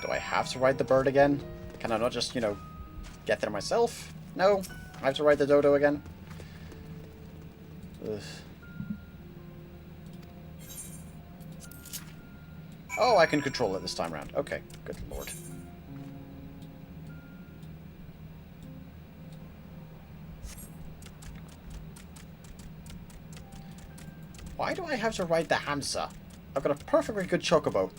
Do I have to ride the bird again? Can I not just, you know, get there myself? No, I have to ride the dodo again. Ugh. Oh, I can control it this time around. Okay, good lord. Why do I have to ride the Hamsa? I've got a perfectly good chocobo.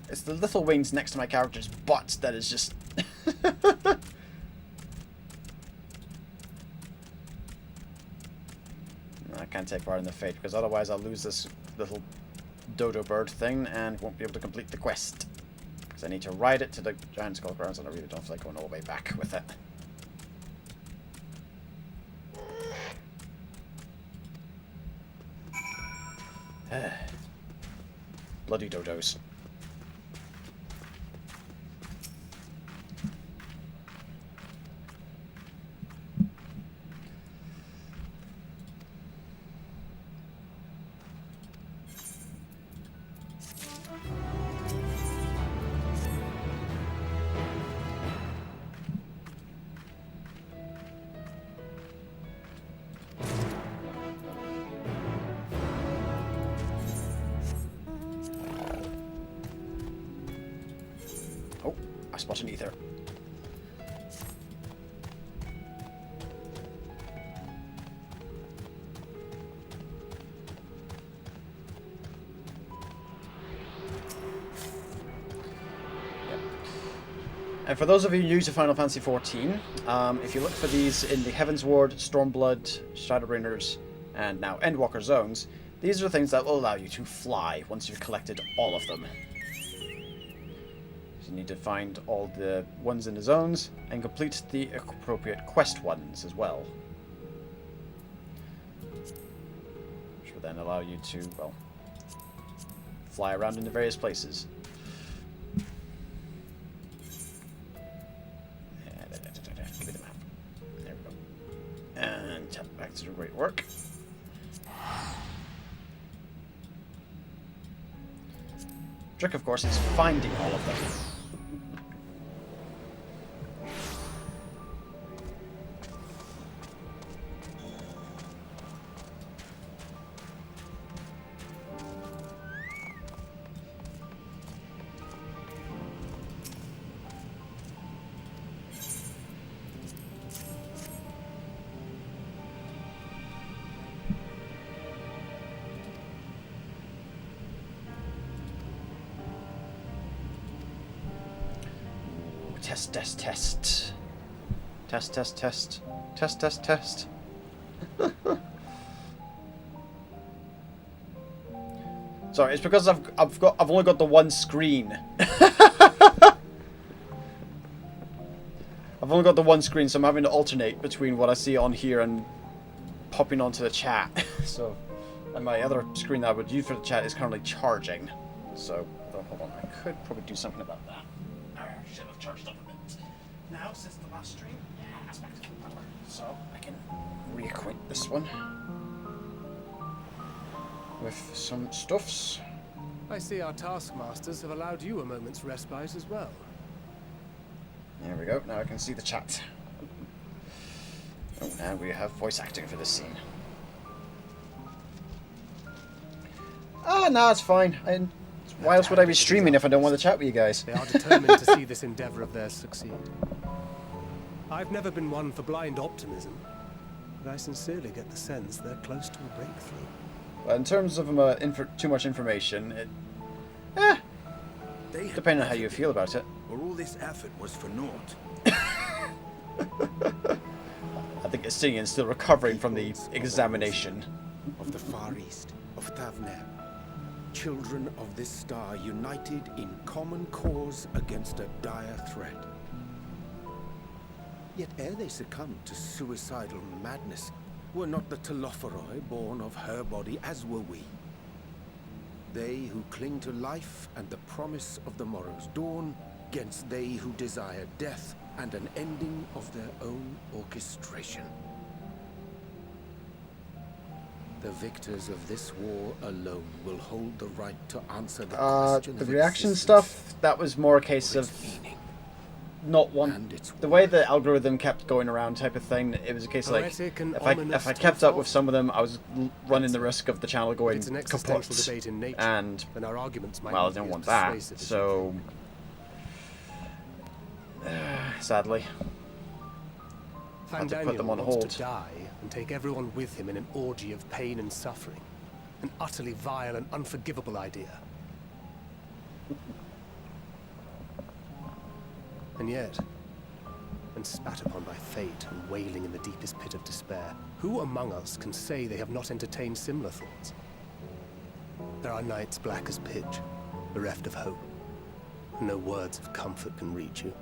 It's the little wings next to my character's butt that is just... I can't take part in the fate, because otherwise I'll lose this little dodo bird thing and won't be able to complete the quest. Because I need to ride it to the giant skull grounds, and I really don't feel like going all the way back with it. Bloody dodos. I spot an ether. And for those of you new to Final Fantasy XIV, if you look for these in the Heaven's Ward, Stormblood, Shadowbringers, and now Endwalker zones, these are the things that will allow you to fly once you've collected all of them. So you need to find all the ones in the zones and complete the appropriate quest ones as well. Which will then allow you to, well, fly around in the various places. Give me the map. There we go. And tap back to the great work. Trick, of course, is finding all of them. Test, test, test. Test, test, test. Test, test, test. Sorry, it's because I've only got the one screen. I've only got the one screen, so I'm having to alternate between what I see on here and popping onto the chat. So, and my other screen that I would use for the chat is currently charging. So, hold on, I could probably do something about that. Should have charged up a bit. Now, since the last stream, yeah, that's back to full power. So I can reacquaint this one with some stuffs. I see our taskmasters have allowed you a moment's respite as well. There we go. Now I can see the chat. Oh, and we have voice acting for this scene. Ah, no, it's fine. Why else would I be streaming if I don't want to chat with you guys? They are determined to see this endeavor of theirs succeed. I've never been one for blind optimism, but I sincerely get the sense they're close to a breakthrough. Well, in terms of too much information, depending on how you feel about it. Or all this effort was for naught. I think Estinian's still recovering from the examination. Of the Far East, of Thavnair. Children of this star united in common cause against a dire threat. Yet ere they succumbed to suicidal madness, were not the Telophoroi born of her body as were we. They who cling to life and the promise of the morrow's dawn, against they who desire death and an ending of their own orchestration. The victors of this war alone will hold the right to answer the question The of reaction existence, stuff, that was more a case or of its meaning. not one. And its The way the algorithm kept going around, type of thing. It was a case like Poetic and if ominous I kept up with to some of them, I was running the risk of the channel going It's an existential kaput. debate in nature, And and our arguments might well, I not didn't be want as that. persuasive as you So sadly, had to put them on Fandaniel wants hold. to die and take everyone with him in an orgy of pain and suffering. An utterly vile and unforgivable idea. And yet, when spat upon by fate and wailing in the deepest pit of despair, who among us can say they have not entertained similar thoughts? There are nights black as pitch, bereft of hope. No words of comfort can reach you.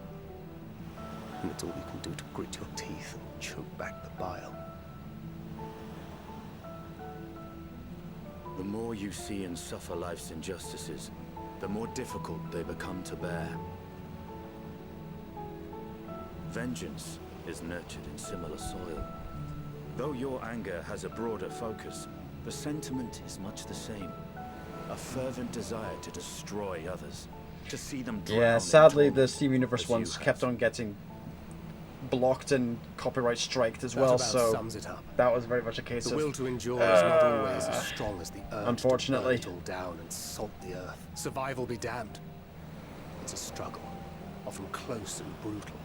And it's all you can do to grit your teeth and choke back the bile. The more you see and suffer life's injustices, the more difficult they become to bear. Vengeance is nurtured in similar soil. Though your anger has a broader focus, the sentiment is much the same. A fervent desire to destroy others, to see them drown Yeah, in sadly, the torment, Steam Universe as you ones have. kept on getting blocked and copyright striked as That well. about So sums it up. that was very much a case The of will to endure is not always as strong as the urge unfortunately. to burn it all down and salt the earth. Survival be damned. It's a struggle, often close and brutal.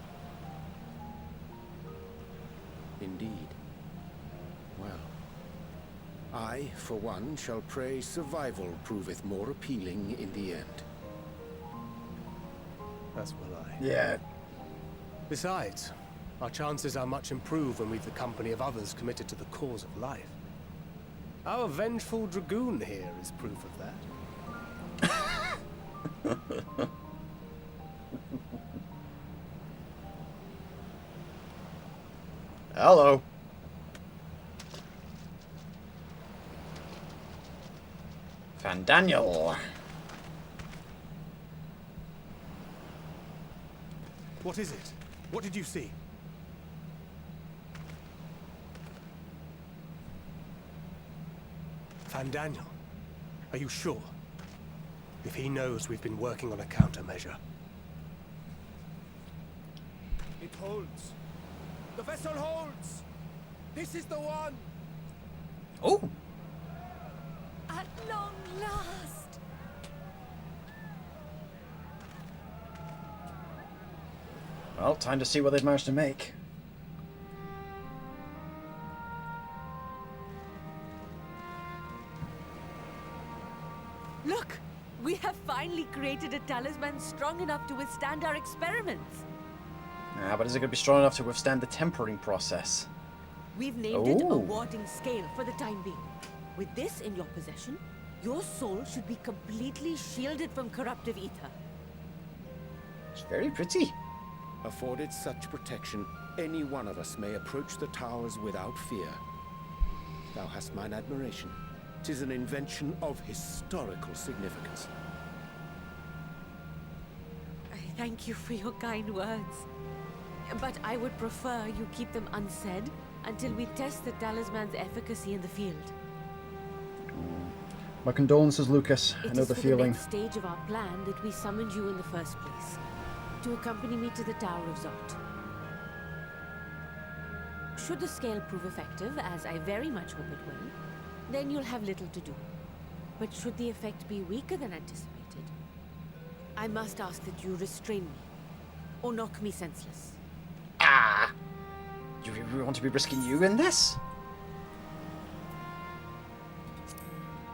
Indeed. Well, I, for one, shall pray survival proveth more appealing in the end. As will I. Yeah. Besides, our chances are much improved when we've the company of others committed to the cause of life. Our vengeful dragoon here is proof of that. Hello. Fandaniel. What is it? What did you see? Fandaniel, are you sure? If he knows we've been working on a countermeasure. It holds. The vessel holds. This is the one. Oh. At long last. Well, time to see what they've managed to make. Look! We have finally created a talisman strong enough to withstand our experiments. Ah, but is it going to be strong enough to withstand the tempering process? We've named it a Oh. warding scale for the time being. With this in your possession, your soul should be completely shielded from corruptive ether. It's very pretty. Afforded such protection, any one of us may approach the towers without fear. Thou hast mine admiration. 'Tis an invention of historical significance. I thank you for your kind words. But I would prefer you keep them unsaid until we test the talisman's efficacy in the field. My condolences, Lucas. I It know is the for feeling. the next stage of our plan that we summoned you in the first place. To accompany me to the Tower of Zot. Should the scale prove effective, as I very much hope it will, then you'll have little to do. But should the effect be weaker than anticipated, I must ask that you restrain me, or knock me senseless. Ah! Do you really want to be risking you in this?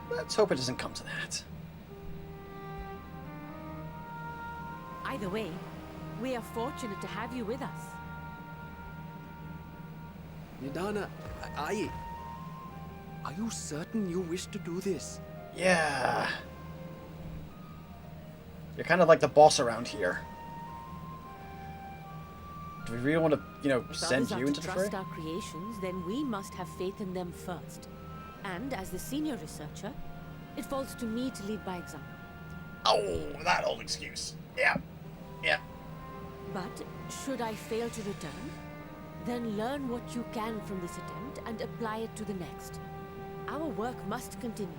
Let's hope it doesn't come to that. Either way, we are fortunate to have you with us. Nidana, are you certain you wish to do this? Yeah. You're kind of like the boss around here. Do we really want to, If send others are you to into the fray? trust our creations, then we must have faith in them first. And as the senior researcher, it falls to me to lead by example. Oh, that old excuse. Yeah. Yeah. But should I fail to return, then learn what you can from this attempt and apply it to the next. Our work must continue.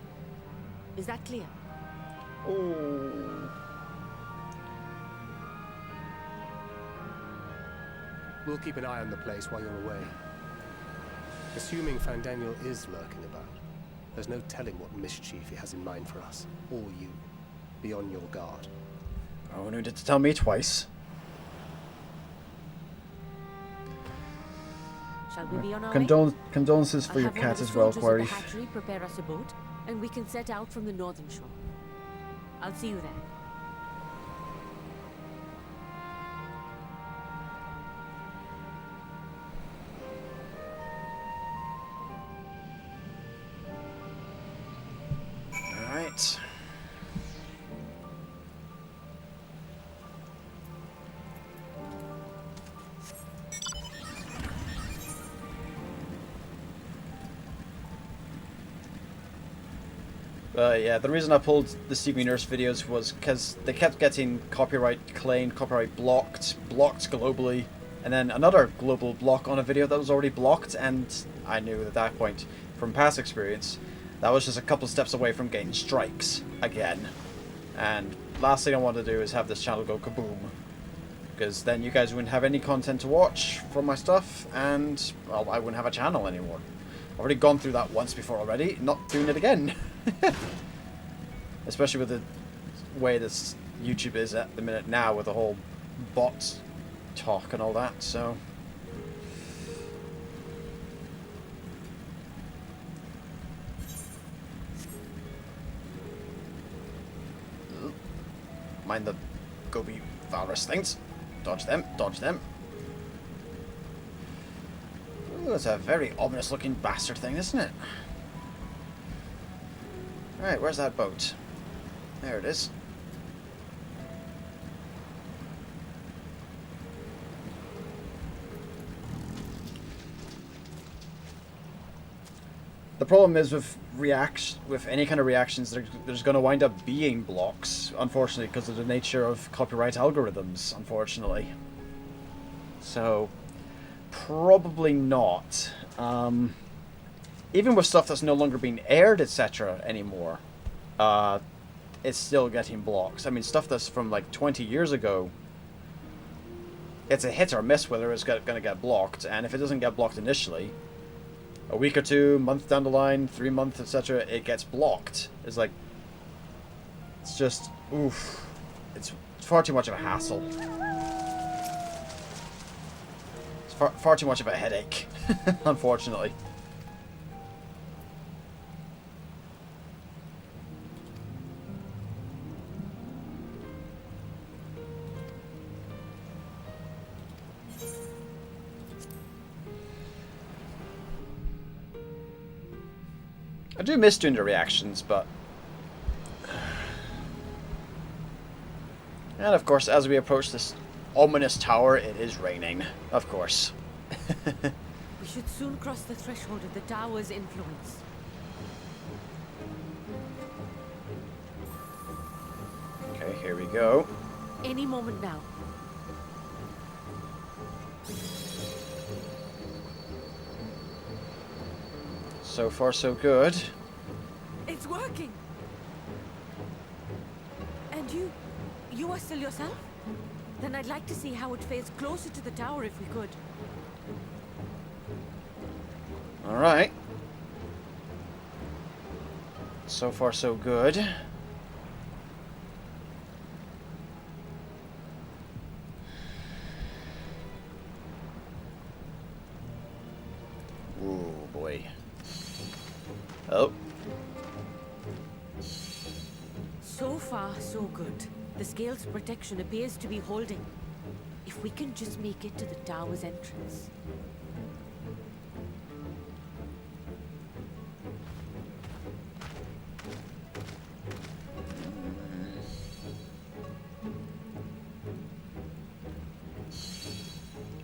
Is that clear? Oh. We'll keep an eye on the place while you're away. Assuming Fandaniel is lurking about, there's no telling what mischief he has in mind for us, or you. Be on your guard. Oh, no need to tell me twice. Shall we be on our way? Condolences for I'll your have one of cat the as well, soldiers at Quarry. the hatchery prepare us a boat, and we can set out from the northern shore. I'll see you there. Alright. Yeah, the reason I pulled the Secret Nurse videos was because they kept getting copyright claimed, copyright blocked globally, and then another global block on a video that was already blocked, and I knew at that point, from past experience, that was just a couple steps away from getting strikes again. And last thing I want to do is have this channel go kaboom, because then you guys wouldn't have any content to watch from my stuff, and, well, I wouldn't have a channel anymore. I've already gone through that once before already, not doing it again. Especially with the way this YouTube is at the minute now, with the whole bot talk and all that, so... Mind the Gobi Valrus things. Dodge them, dodge them. Ooh, that's a very ominous looking bastard thing, isn't it? Alright, where's that boat? There it is. The problem is with any kind of reactions, there's going to wind up being blocks, unfortunately, because of the nature of copyright algorithms, unfortunately. So, probably not. Even with stuff that's no longer being aired, etc. anymore, it's still getting blocks. I mean, stuff that's from like 20 years ago, it's a hit or miss whether it's going to get blocked, and if it doesn't get blocked initially, a week or two, month down the line, 3 months, etc., it gets blocked. It's like, it's just, oof, it's far too much of a hassle. It's far too much of a headache, unfortunately. I do miss doing the reactions, but... And of course, as we approach this ominous tower, it is raining. Of course. We should soon cross the threshold of the tower's influence. Okay, here we go. Any moment now. So far, so good. It's working! And you are still yourself? Then I'd like to see how it fares closer to the tower if we could. Alright. So far, so good. Ooh, boy. Oh. So far, so good. The scale's protection appears to be holding. If we can just make it to the tower's entrance.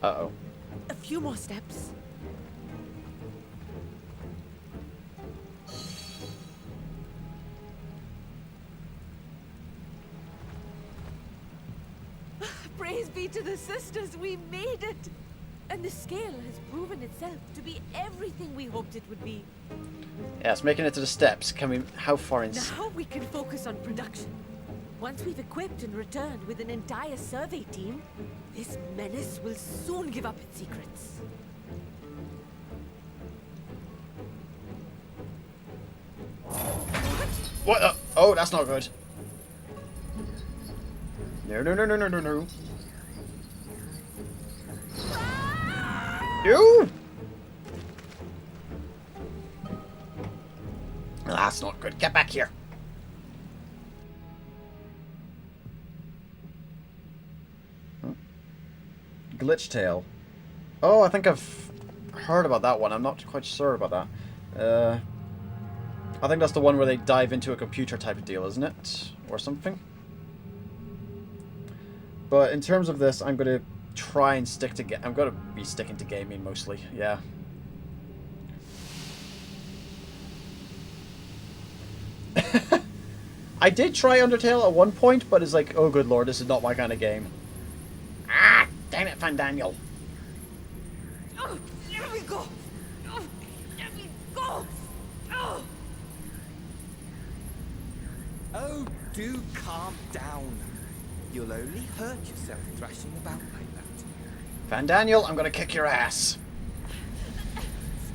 Uh-oh. A few more steps. Praise be to the sisters, we made it! And the scale has proven itself to be everything we hoped it would be. Yes, making it to the steps. How far in? Now we can focus on production. Once we've equipped and returned with an entire survey team, this menace will soon give up its secrets. What? Oh, that's not good. No, no, no, no, no, no, no. No! That's not good. Get back here. Glitch tail. Oh, I think I've heard about that one. I'm not quite sure about that. I think that's the one where they dive into a computer type of deal, isn't it? Or something? But in terms of this, I'm going to try and stick to... I'm going to be sticking to gaming mostly, yeah. I did try Undertale at one point, but it's like, oh good lord, this is not my kind of game. Ah, damn it, Van Daniel. Oh, there we go. Oh, there we go. Oh. Oh, do calm down. You'll only hurt yourself thrashing about like that. Van Daniel, I'm gonna kick your ass.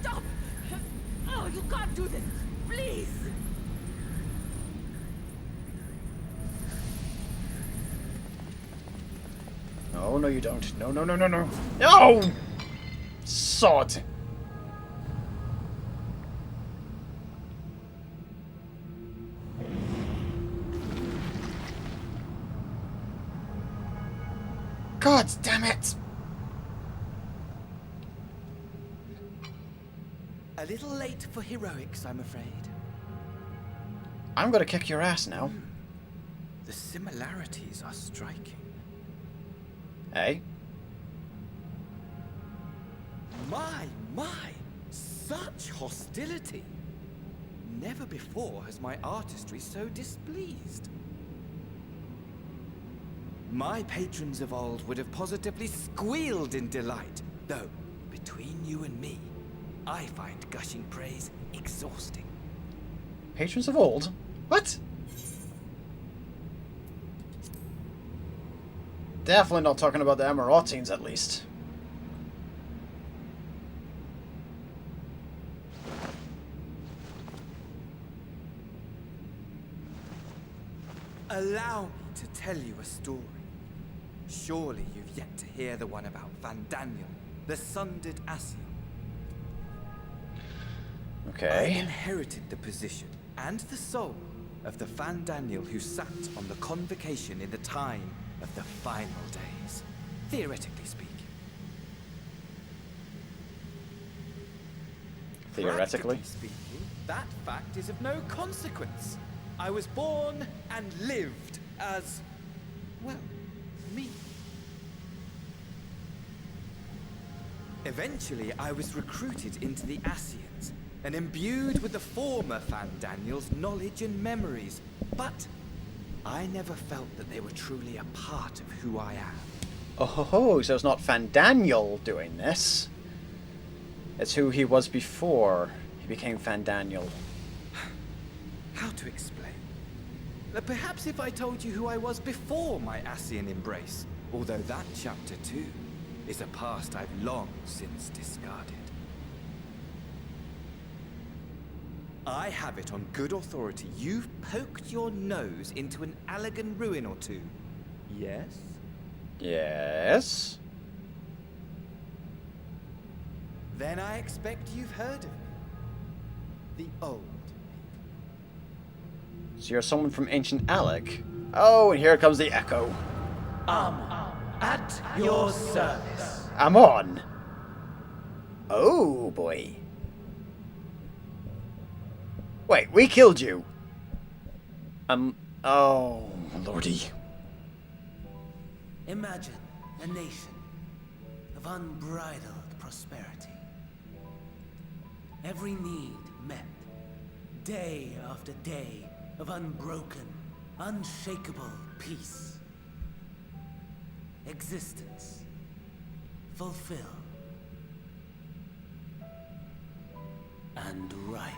Stop! Oh, you can't do this. Please. No, no you don't. No, no, no, no, no. No! Sod. God damn it! A little late for heroics, I'm afraid. I'm gonna kick your ass now. The similarities are striking. Hey? My! Such hostility! Never before has my artistry so displeased. My patrons of old would have positively squealed in delight, though, between you and me, I find gushing praise exhausting. Patrons of old? What? Definitely not talking about the Emiratians, at least. Allow me to tell you a story. Surely you've yet to hear the one about Van Daniel, the sundered Ascian. Okay. I inherited the position and the soul of the Van Daniel who sat on the convocation in the time of the final days, theoretically speaking. Theoretically? Practically speaking, that fact is of no consequence. I was born and lived as, well, me. Eventually, I was recruited into the Ascians and imbued with the former Van Daniel's knowledge and memories, but I never felt that they were truly a part of who I am. Oh ho ho, so it's not Van Daniel doing this. It's who he was before he became Van Daniel. How to explain? Perhaps if I told you who I was before my Ascian embrace, although that chapter too is a past I've long since discarded. I have it on good authority you've poked your nose into an Allegan ruin or two. Yes? Yes? Then I expect you've heard of me. The old. So you're someone from ancient Alec? Oh, and here comes the echo. At your service. I'm on. Oh, boy. Wait, we killed you. Oh, lordy. Imagine a nation of unbridled prosperity. Every need met. Day after day of unbroken, unshakable peace. Existence fulfilled. and ripe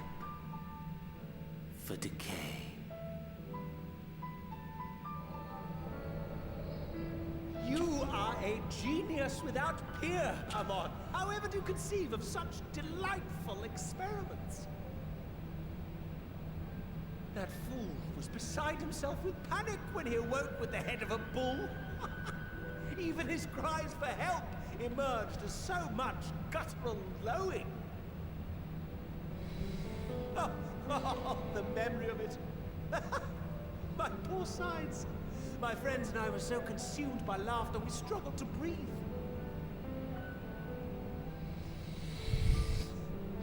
for decay. You are a genius without peer, Amon. How ever do you conceive of such delightful experiments? That fool was beside himself with panic when he awoke with the head of a bull. Even his cries for help emerged as so much guttural lowing. Oh, the memory of it. My poor sides. My friends and I were so consumed by laughter we struggled to breathe.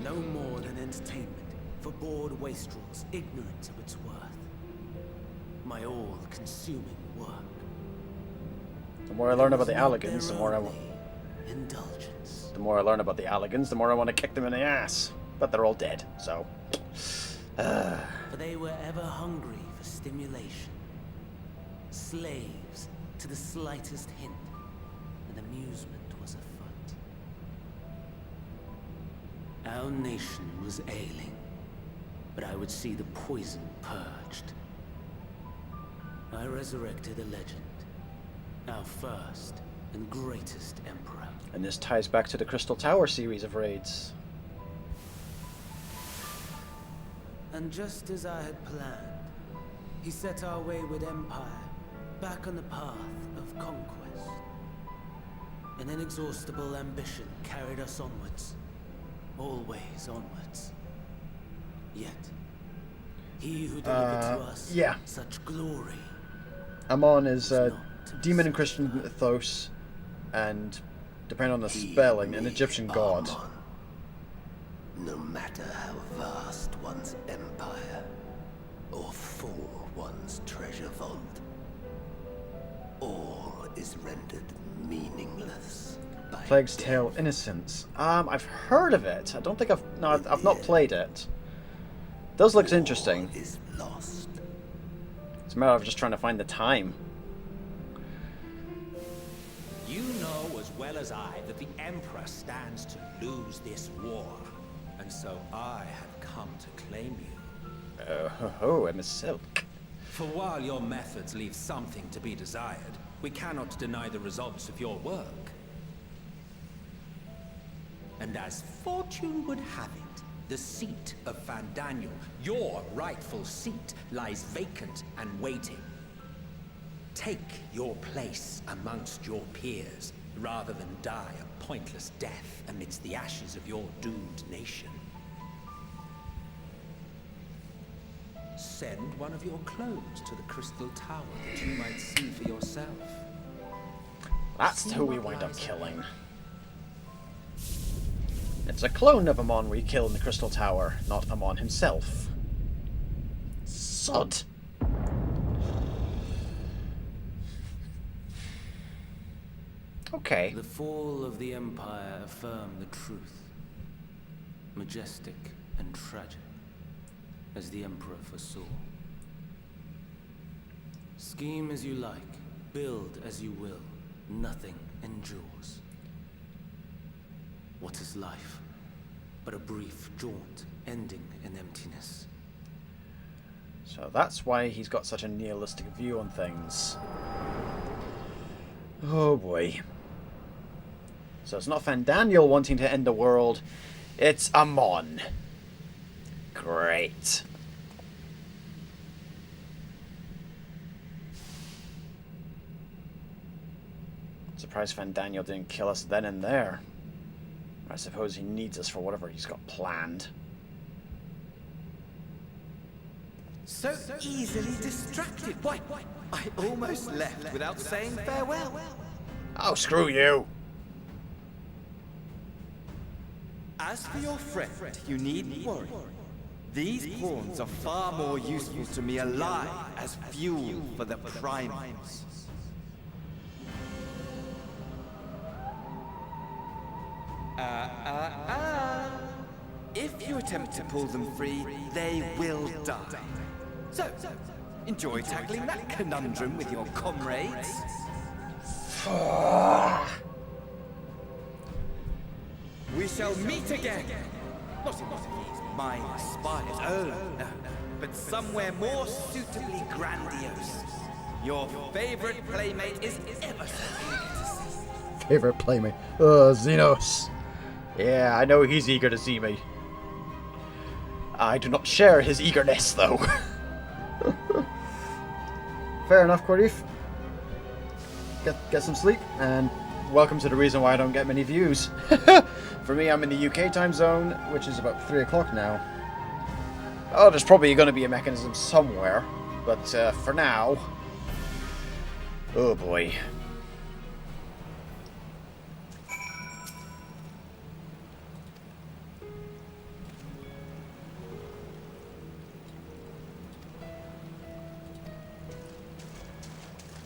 No more than entertainment for bored wastrels ignorant of its worth. My all-consuming work. The more I learn about the Alligans, the more I want. Indulgence. The more I learn about the Alligans, the more I want to kick them in the ass. But they're all dead, so. For they were ever hungry for stimulation. Slaves to the slightest hint, and amusement was afoot. Our nation was ailing, but I would see the poison purged. I resurrected a legend, our first and greatest emperor. And this ties back to the Crystal Tower series of raids. And just as I had planned, he set our wayward empire back on the path of conquest. An inexhaustible ambition carried us onwards, always onwards. Yet, he who delivered to us such glory. Amon is demon and Christian mythos, and depending on the spelling, an Egyptian god. Amon. No matter how vast one's empire, or full one's treasure vault, all is rendered meaningless by Plague's death. Tale: Innocence. I've heard of it. I don't think I've not played it. Does look interesting. All is lost. It's a matter of just trying to find the time. You know as well as I that the Emperor stands to lose this war. And so I have come to claim you. Emma Silk. For while your methods leave something to be desired, we cannot deny the results of your work. And as fortune would have it, the seat of Fandaniel, your rightful seat, lies vacant and waiting. Take your place amongst your peers, rather than die a pointless death amidst the ashes of your doomed nation. Send one of your clones to the Crystal Tower that you might see for yourself. That's who we wind up killing. It's a clone of Amon we kill in the Crystal Tower, not Amon himself. Sod. Okay. The fall of the Empire affirmed the truth. Majestic and tragic, as the Emperor foresaw. Scheme as you like, build as you will, nothing endures. What is life but a brief jaunt ending in emptiness? So that's why he's got such a nihilistic view on things. Oh boy. So it's not Fandaniel wanting to end the world, it's Amon. Great. Surprised Fandaniel didn't kill us then and there. I suppose he needs us for whatever he's got planned. So easily distracted. Why, I almost left without saying farewell. Oh, screw you! As for your friend, you needn't worry. These pawns are far more useful to me alive as fuel for the primals. If you attempt to pull them free, they will die. So, enjoy tackling that conundrum with your comrades. We shall meet again. Not in one of these my spies. Oh, no. But somewhere more suitably grandiose. Your favorite playmate is ever so eager to see. Favorite playmate? Xenos. Yeah, I know he's eager to see me. I do not share his eagerness, though. Fair enough, Cordeef. Get some sleep, and welcome to the reason why I don't get many views. For me, I'm in the UK time zone, which is about 3 o'clock now. Oh, there's probably going to be a mechanism somewhere, but for now... Oh boy.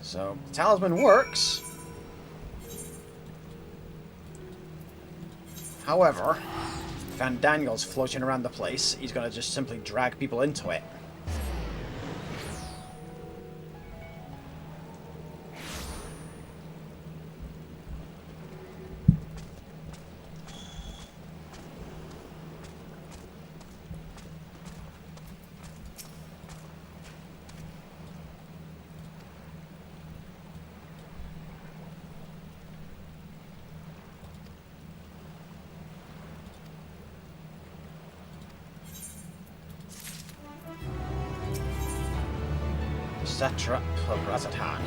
So, the talisman works. However, Daniel's floating around the place. He's going to just simply drag people into it. Satrap of Radz-At-Han.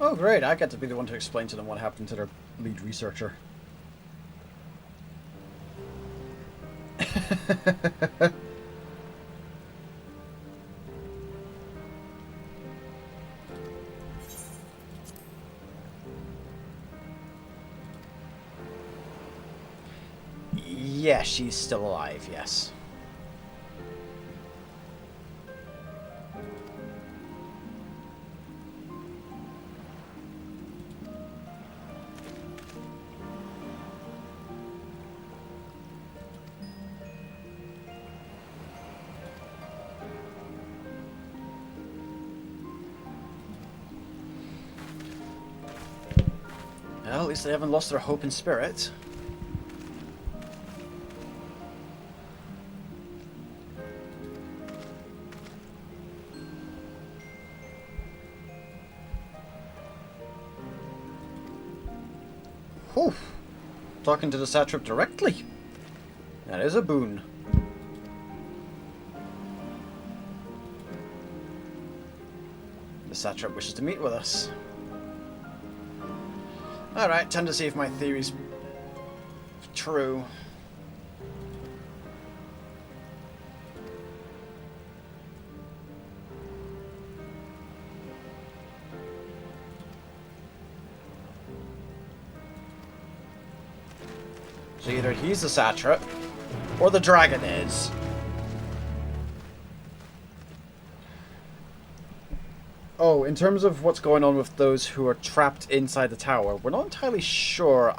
Oh great, I get to be the one to explain to them what happened to their lead researcher. Yeah, she's still alive, yes. Well, at least they haven't lost their hope and spirit. Whew. Talking to the satrap directly. That is a boon. The satrap wishes to meet with us. Alright, time to see if my theory's true. So either he's the satrap, or the dragon is. Oh, in terms of what's going on with those who are trapped inside the tower, we're not entirely sure.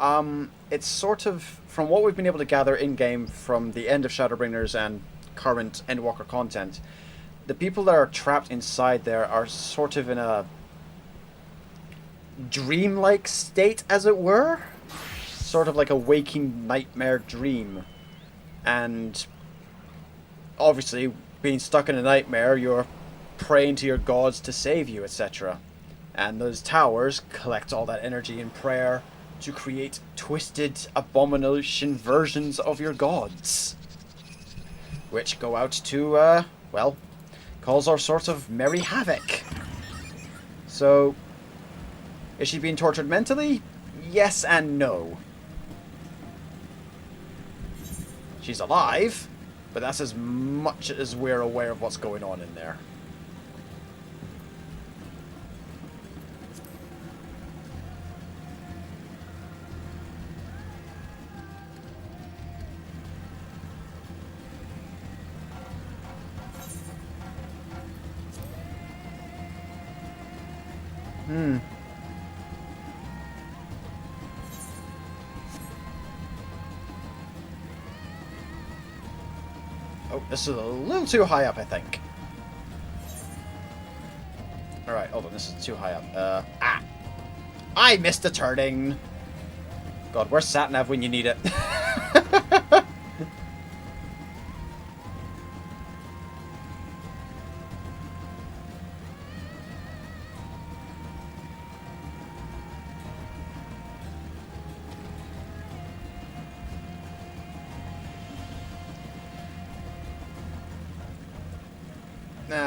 It's sort of, from what we've been able to gather in-game from the end of Shadowbringers and current Endwalker content, the people that are trapped inside there are sort of in a dreamlike state, as it were. Sort of like a waking nightmare dream. And obviously, being stuck in a nightmare, you're praying to your gods to save you, etc. And those towers collect all that energy in prayer to create twisted abomination versions of your gods. Which go out to, well, cause all sorts of merry havoc. So, is she being tortured mentally? Yes and no. She's alive, but that's as much as we're aware of what's going on in there. Oh, this is a little too high up, I think. Alright, hold on, this is too high up. I missed a turning! God, where's Satnav when you need it?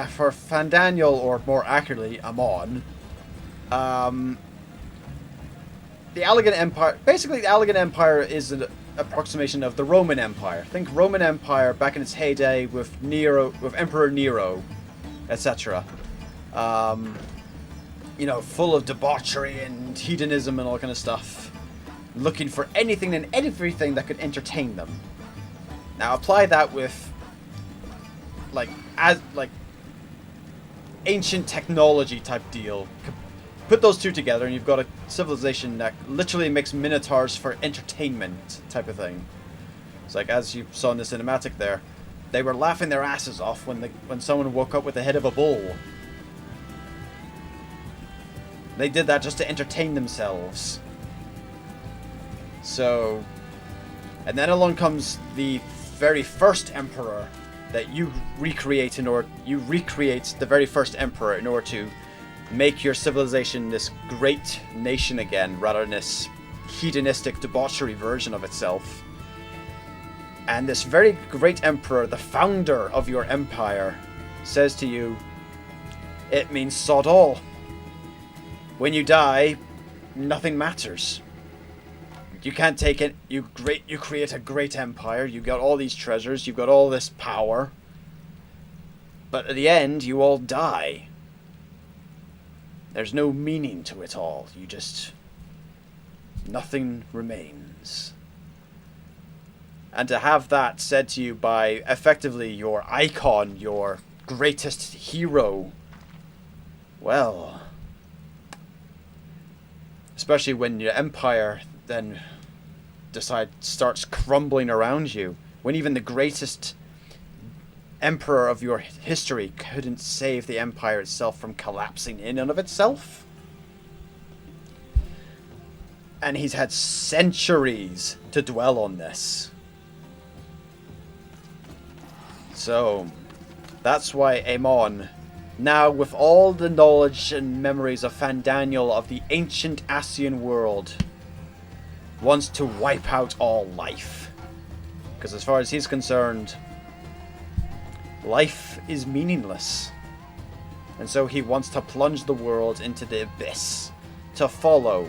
For Fandaniel, or more accurately, Amon, the Allegan Empire... Basically, the Allegan Empire is an approximation of the Roman Empire. Think Roman Empire back in its heyday with Nero, with Emperor Nero, etc. You know, full of debauchery and hedonism and all kind of stuff. Looking for anything and everything that could entertain them. Now, apply that with... like ancient technology type deal. Put those two together and you've got a civilization that literally makes minotaurs for entertainment type of thing. It's like, as you saw in the cinematic there, they were laughing their asses off when someone woke up with the head of a bull. They did that just to entertain themselves. So, and then along comes the very first emperor that you recreate the very first emperor in order to make your civilization this great nation again, rather than this hedonistic debauchery version of itself. And this very great emperor, the founder of your empire, says to you, it means sod all. When you die, nothing matters. You can't take it. You create a great empire. You got all these treasures. You've got all this power. But at the end, you all die. There's no meaning to it all. Nothing remains. And to have that said to you by effectively your icon, your greatest hero, well, especially when your empire then starts crumbling around you, when even the greatest emperor of your history couldn't save the empire itself from collapsing in and of itself. And he's had centuries to dwell on this. So that's why Amon, now with all the knowledge and memories of Fandaniel of the ancient Ascian world, wants to wipe out all life. Because as far as he's concerned, life is meaningless. And so he wants to plunge the world into the abyss, to follow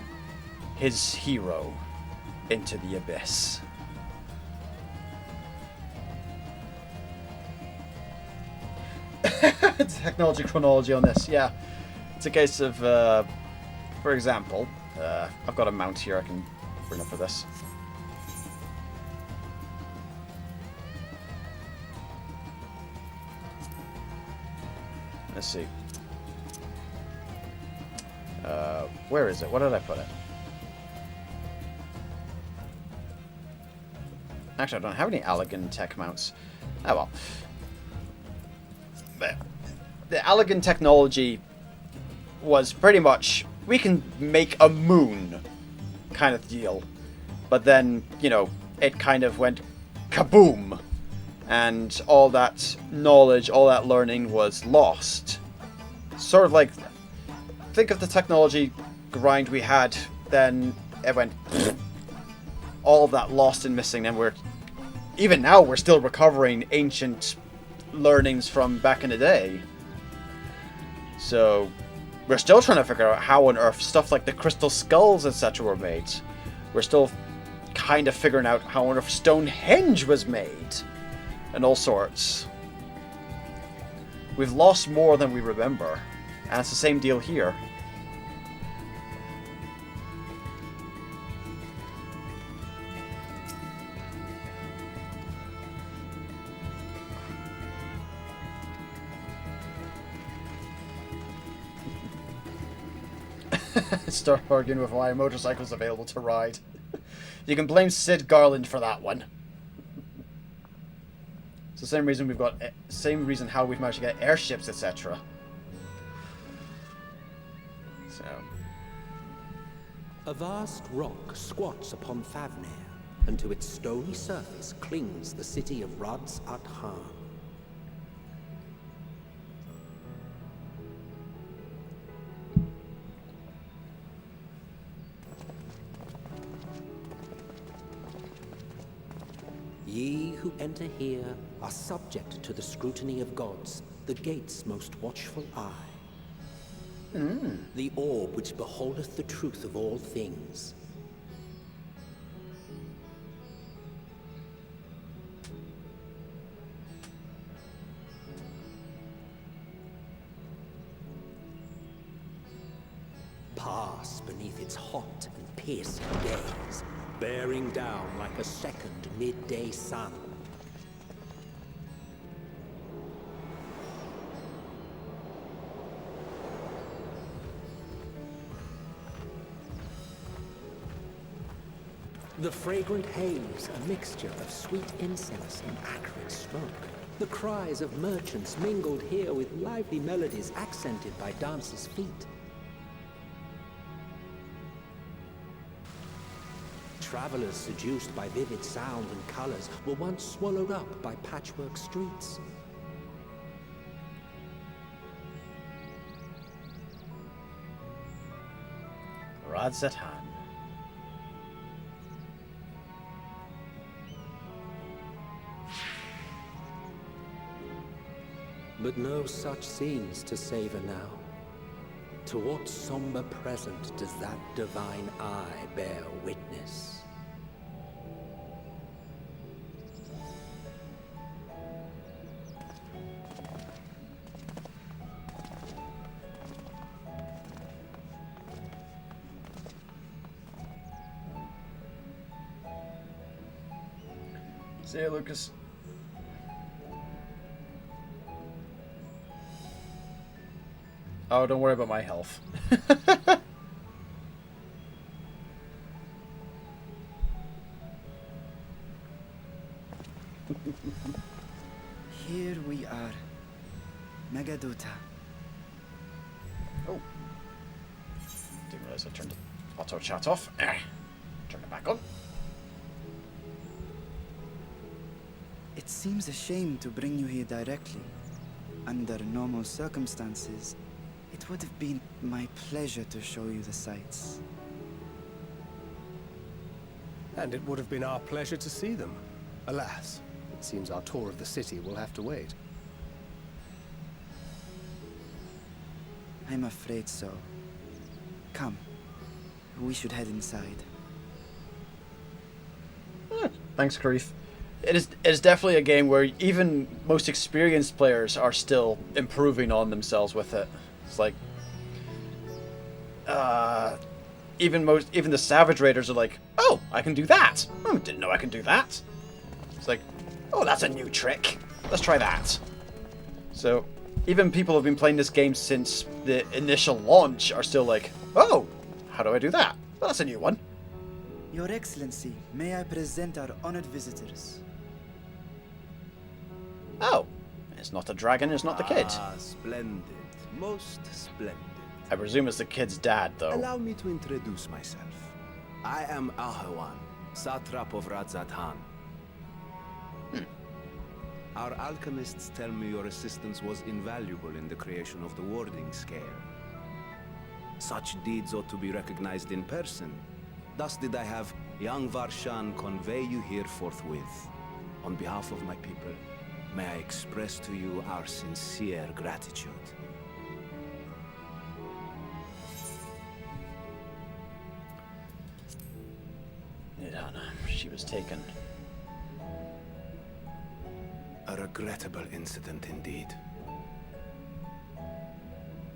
his hero into the abyss. Technology chronology on this, yeah. It's a case of, for example, I've got a mount here I can bring up for this. Let's see. Where is it? What did I put it? Actually, I don't have any Allegan tech mounts. Oh well. The Allegan technology was pretty much, we can make a moon kind of deal. But then, you know, it kind of went kaboom. And all that knowledge, all that learning was lost. Sort of like, think of the technology grind we had, then it went all of that lost and missing, and even now we're still recovering ancient learnings from back in the day. So we're still trying to figure out how on earth stuff like the crystal skulls, etc. were made. We're still kind of figuring out how on earth Stonehenge was made. And all sorts. We've lost more than we remember. And it's the same deal here. Start arguing with why a motorcycle's available to ride. You can blame Sid Garland for that one. It's the same reason how we've managed to get airships, etc. So, A vast rock squats upon Thavnair, and to its stony surface clings the city of Radz-At-Han. Ye who enter here are subject to the scrutiny of gods, the gate's most watchful eye. The orb which beholdeth the truth of all things. Pass beneath its hot and piercing gaze, bearing down like a second midday sun. The fragrant haze, a mixture of sweet incense and acrid smoke. The cries of merchants mingled here with lively melodies accented by dancers' feet. Travelers seduced by vivid sound and colors were once swallowed up by patchwork streets. Radz-At-Han. But no such scenes to savor now. To what somber present does that divine eye bear witness? See ya, Lucas. Oh, don't worry about my health. Here we are. Megadota. Oh. Didn't realize I turned the auto chat off. Turn it back on. It seems a shame to bring you here directly. Under normal circumstances, it would have been my pleasure to show you the sights. And it would have been our pleasure to see them. Alas, it seems our tour of the city will have to wait. I'm afraid so. Come, we should head inside. Thanks, Karif. It is definitely a game where even most experienced players are still improving on themselves with it. It's like, even the Savage Raiders are like, oh, I can do that. Oh, didn't know I can do that. It's like, oh, that's a new trick. Let's try that. So, even people who have been playing this game since the initial launch are still like, oh, how do I do that? Well, that's a new one. Your Excellency, may I present our honored visitors? Oh, it's not a dragon, it's not the kid. Ah, splendid. Most splendid. I presume it's the kid's dad, though. Allow me to introduce myself. I am Ahawan, Satrap of Radz-At-Han. Our alchemists tell me your assistance was invaluable in the creation of the warding scale. Such deeds ought to be recognized in person. Thus did I have young Varshan convey you here forthwith. On behalf of my people, may I express to you our sincere gratitude. Nidana, she was taken. A regrettable incident indeed.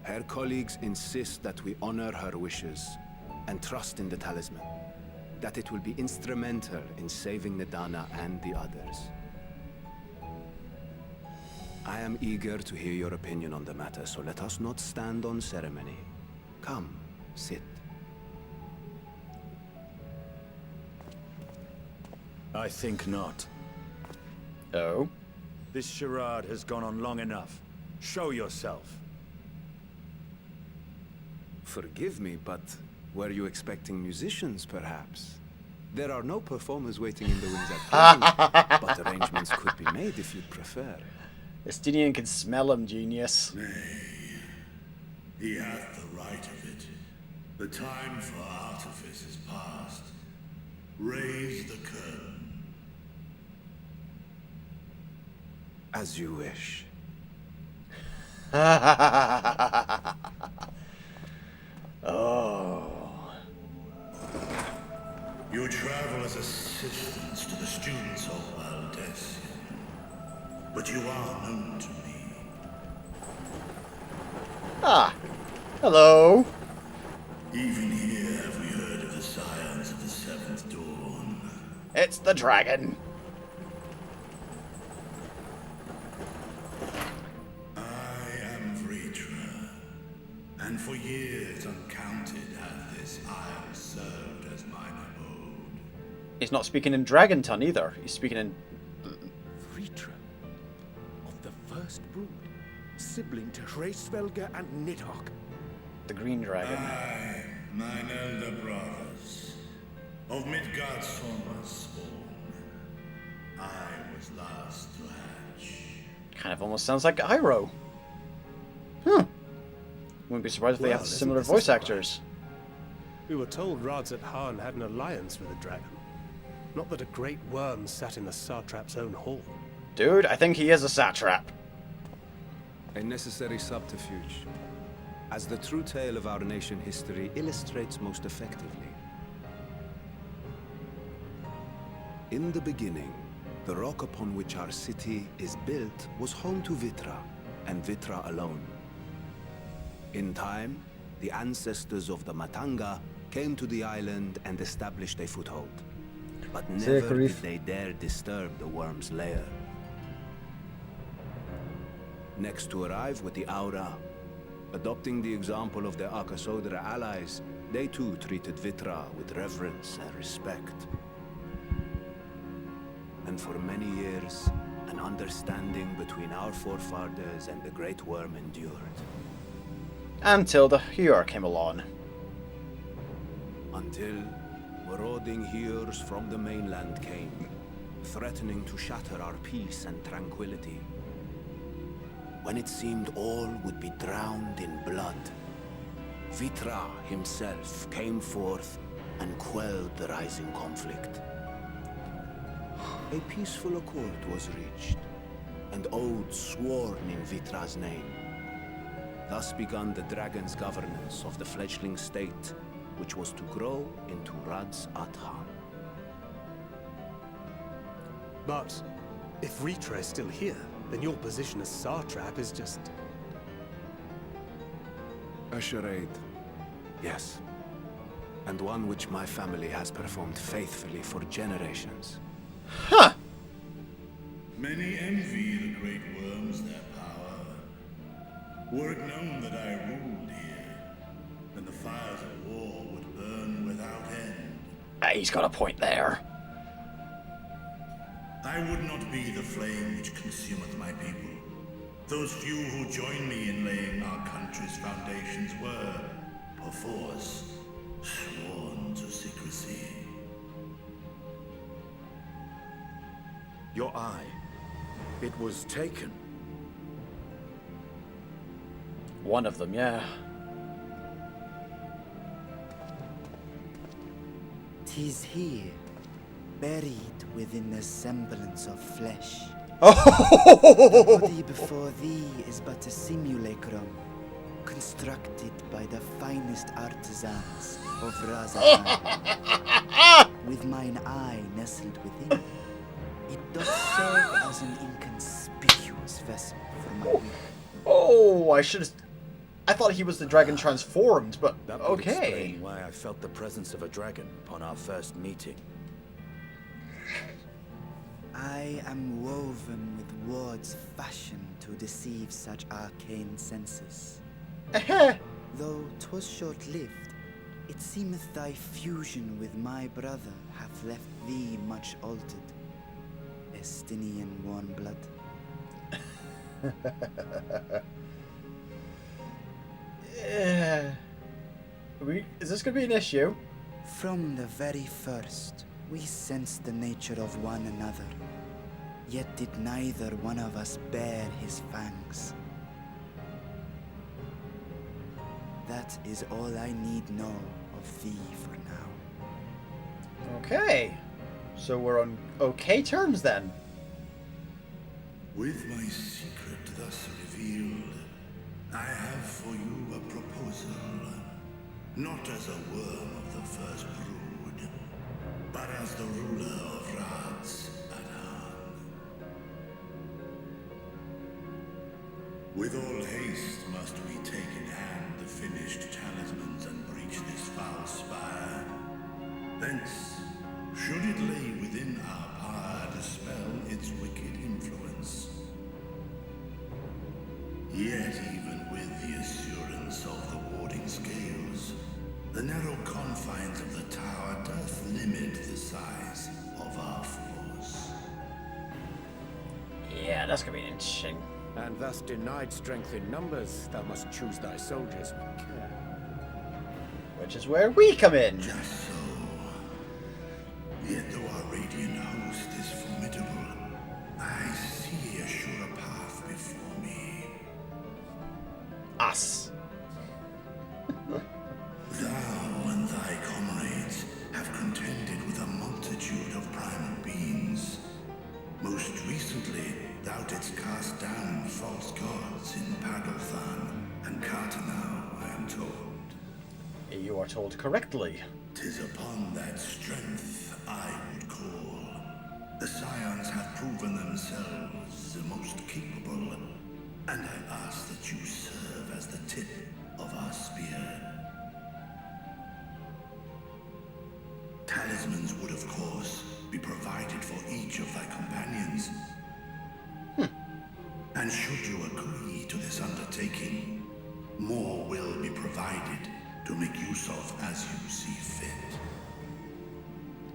Her colleagues insist that we honor her wishes and trust in the talisman, that it will be instrumental in saving Nidana and the others. I am eager to hear your opinion on the matter, so let us not stand on ceremony. Come, sit. I think not. Oh? This charade has gone on long enough. Show yourself. Forgive me, but Were you expecting musicians, perhaps? There are no performers waiting in the wings at present, but arrangements could be made if you'd prefer. Estinian can smell him, genius. Nay, he hath the right of it. The time for artifice is past. Raise the curtain. As you wish. Oh. You travel as assistants to the students of Valdesian, but you are known to me. Ah. Hello. Even here have we heard of the scions of the Seventh Dawn. It's the dragon. And for years uncounted hath this isle served as mine abode. He's not speaking in dragon tongue either. He's speaking in... Vritra of the first brood, sibling to Hraesvelga and Nidhogg. The green dragon. Aye, mine elder brothers. Of Midgard's Sorma's spawn. I was last to hatch. Kind of almost sounds like Iroh. Hmm. Wouldn't be surprised if they have similar voice actors. We were told Radz-At-Han had an alliance with a dragon. Not that a great worm sat in the satrap's own hall. Dude, I think he is a satrap. A necessary subterfuge, as the true tale of our nation history illustrates most effectively. In the beginning, the rock upon which our city is built was home to Vitra, and Vitra alone. In time, the ancestors of the Matanga came to the island and established a foothold. But never did they dare disturb the worm's lair. Next to arrive with the Aura, adopting the example of their Akasodra allies, they too treated Vitra with reverence and respect. And for many years, an understanding between our forefathers and the Great Worm endured. Until the Hyur came along. Until marauding Hyurs from the mainland came, threatening to shatter our peace and tranquility. When it seemed all would be drowned in blood, Vitra himself came forth and quelled the rising conflict. A peaceful accord was reached, and oaths sworn in Vitra's name. Thus began the dragon's governance of the fledgling state, which was to grow into Radz-At-Han. But if Vritra is still here, then your position as satrap is just... A charade, yes. And one which my family has performed faithfully for generations. Huh! Many envy the great worms their power. Were it known that I ruled here, then the fires of war would burn without end. He's got a point there. I would not be the flame which consumeth my people. Those few who join me in laying our country's foundations were, perforce, sworn to secrecy. Your eye. It was taken. One of them, yeah. 'Tis here, buried within the semblance of flesh. The body before thee is but a simulacrum, constructed by the finest artisans of Radz-At-Han. With mine eye nestled within, it doth serve as an inconspicuous vessel for my will. Oh, I should have... I thought he was the dragon transformed, but That would okay. explain why I felt the presence of a dragon upon our first meeting. I am woven with words fashioned to deceive such arcane senses. Though 'twas short-lived, it seemeth thy fusion with my brother hath left thee much altered. Estinian warm blood. Is this going to be an issue? From the very first, we sensed the nature of one another. Yet did neither one of us bear his fangs. That is all I need know of thee for now. Okay. So we're on okay terms then. With my secret thus revealed, I have for you a proposal. Not as a worm of the first brood, but as the ruler of Radz-At-Han. With all haste must we take in hand the finished talismans and breach this foul spire. Thence, should it lay within our power, dispel its wicked influence. Yet even with the assurance of the warding scales, the narrow confines of the tower doth limit the size of our force. Yeah, that's going to be interesting. And thus denied strength in numbers, thou must choose thy soldiers with care. Which is where we come in. Just so. Yet though our radiant host is formidable, I see a surer path before me. Us. Thou and thy comrades have contended with a multitude of primal beings. Most recently, thou didst cast down false gods in Padalthan and Cartanau, I am told. You are told correctly. 'Tis upon that strength I would call. The Scions have proven themselves the most capable, and I ask that you serve as the tip of our spear. Talismans would, of course, be provided for each of thy companions. And should you agree to this undertaking, more will be provided to make use of as you see fit.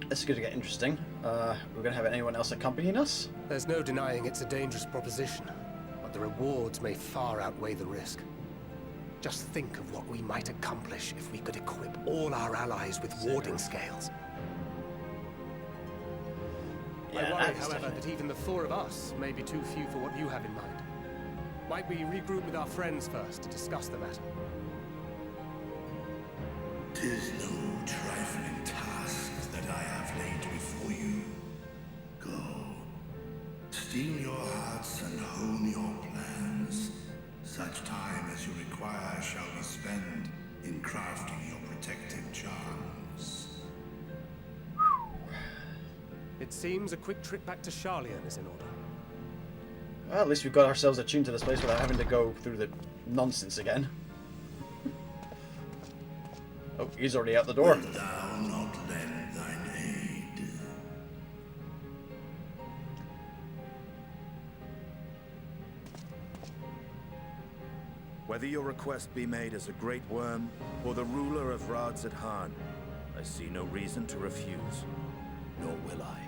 This is going to get interesting. We're going to have anyone else accompanying us? There's no denying it's a dangerous proposition, but the rewards may far outweigh the risk. Just think of what we might accomplish if we could equip all our allies with warding scales. I worry, however, that even the four of us may be too few for what you have in mind. Might we regroup with our friends first to discuss the matter? 'Tis no trifling task that I have laid before you. Go, steel your hearts and hone your plans. Such time as you require shall be spent in crafting your protective charms. It seems a quick trip back to Sharlayn is in order. Well, at least we've got ourselves attuned to this place without having to go through the nonsense again. Oh, he's already out the door. Wilt thou not lend thine aid? Whether your request be made as a great worm or the ruler of Radz-At-Han, I see no reason to refuse, nor will I.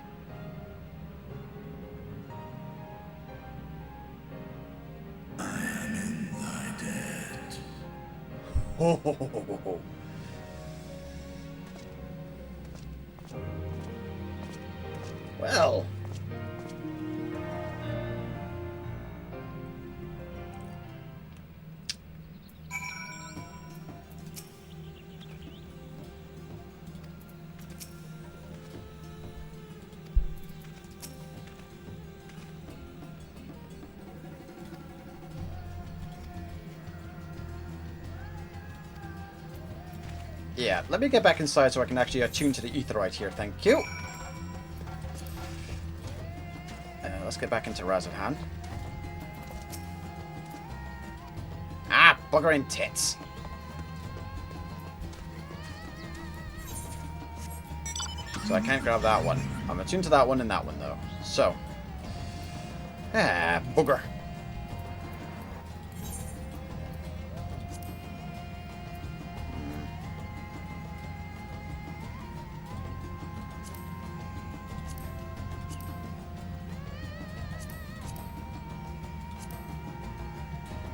I am in thy debt. Ho, ho, ho, ho, ho, ho. Well. Yeah, let me get back inside so I can actually attune to the Aetheryte here, thank you. Let's get back into Radz-At-Han. Ah, bugger in tits. So I can't grab that one. I'm attuned to that one and that one, though. So. Ah, bugger.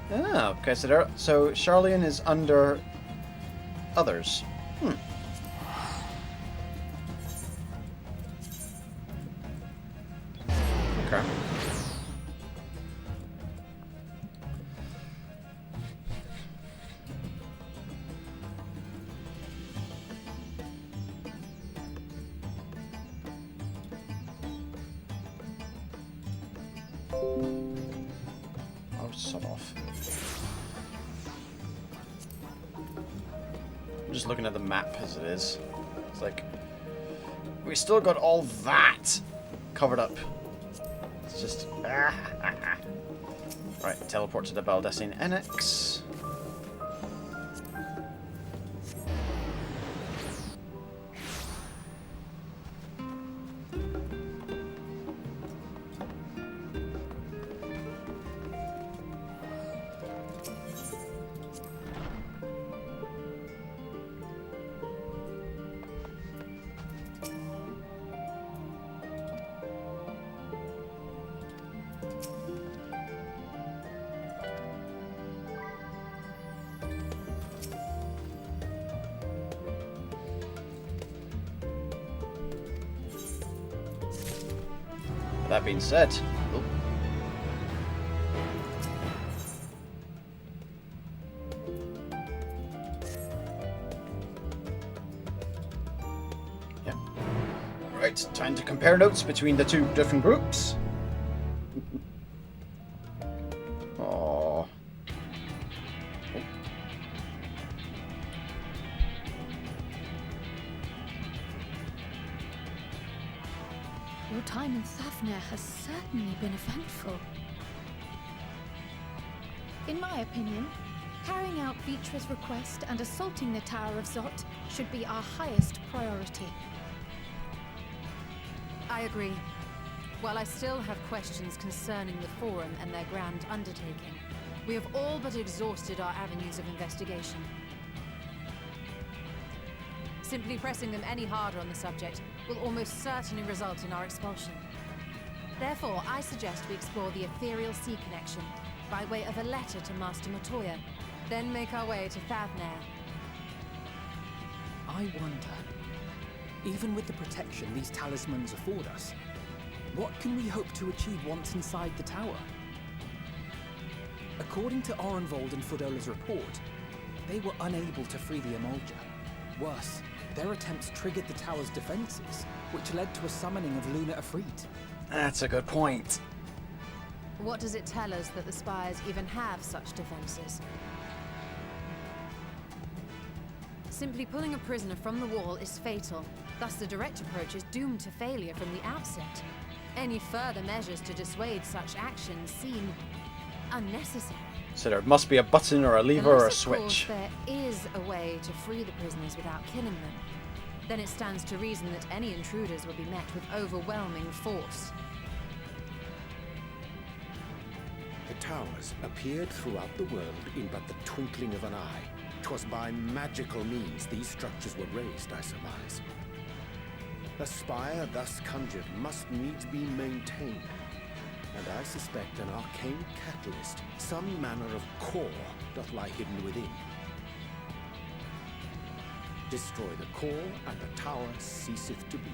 Ah, okay, so Sharlayn is under others. Okay. Oh, sod off. I'm just looking at the map as it is. It's like, we still got all that covered up. It's just... Right, teleport to the Baldessine Annex. That being said, yeah. Right, time to compare notes between the two different groups. Your time in Thavnair has certainly been eventful. In my opinion, carrying out Vitra's request and assaulting the Tower of Zot should be our highest priority. I agree. While I still have questions concerning the Forum and their grand undertaking, we have all but exhausted our avenues of investigation. Simply pressing them any harder on the subject will almost certainly result in our expulsion. Therefore, I suggest we explore the ethereal sea connection by way of a letter to Master Matoya, then make our way to Thavnair. I wonder, even with the protection these talismans afford us, what can we hope to achieve once inside the tower? According to Orenvold and Fudola's report, they were unable to free the Emulger. Worse, their attempts triggered the tower's defenses, which led to a summoning of Luna Afrit. That's a good point. What does it tell us that the Spires even have such defenses? Simply pulling a prisoner from the wall is fatal. Thus the direct approach is doomed to failure from the outset. Any further measures to dissuade such actions seem unnecessary. So there must be a button or a lever or a Unless, of course, switch. there is a way to free the prisoners without killing them. Then it stands to reason that any intruders will be met with overwhelming force. The towers appeared throughout the world in but the twinkling of an eye. 'Twas by magical means these structures were raised, I surmise. A spire thus conjured must needs be maintained, and I suspect an arcane catalyst, some manner of core, doth lie hidden within. Destroy the core, and the tower ceaseth to be,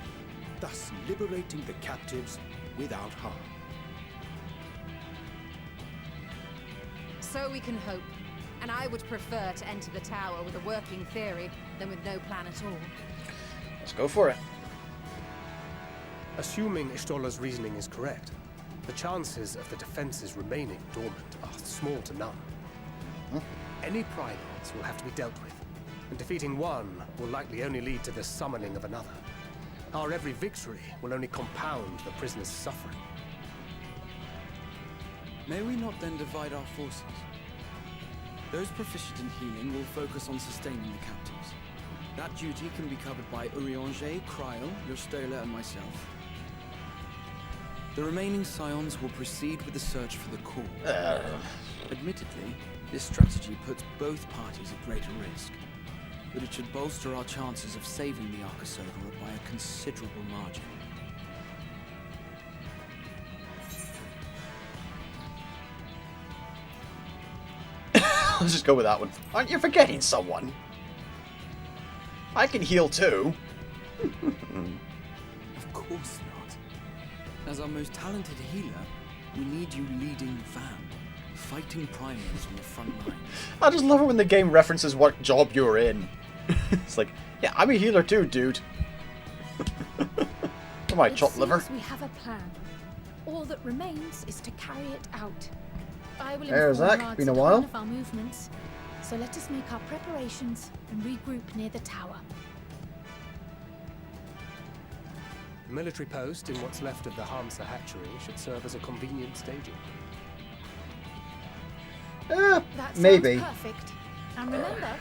thus liberating the captives without harm. So we can hope. And I would prefer to enter the tower with a working theory than with no plan at all. Let's go for it. Assuming Ishtola's reasoning is correct, the chances of the defenses remaining dormant are small to none. Any primates will have to be dealt with, and defeating one will likely only lead to the summoning of another. Our every victory will only compound the prisoner's suffering. May we not then divide our forces? Those proficient in healing will focus on sustaining the captives. That duty can be covered by Urianger, Kryl, Yostola, and myself. The remaining scions will proceed with the search for the core. Admittedly, this strategy puts both parties at greater risk, but it should bolster our chances of saving the Archosaurus by a considerable margin. Let's just go with that one. Aren't you forgetting someone? I can heal too. Of course not. As our most talented healer, we need you leading the van, fighting primals on the front lines. I just love it when the game references what job you're in. It's like, yeah, I'm a healer too, dude. Am I chopped liver? We have a plan. All that remains is to carry it out. I will There's inform Zach, been a Radz-At-Han while. of our movements. So let us make our preparations and regroup near the tower. The military post in what's left of the Hamsa hatchery should serve as a convenient staging. That sounds maybe. perfect. And remember,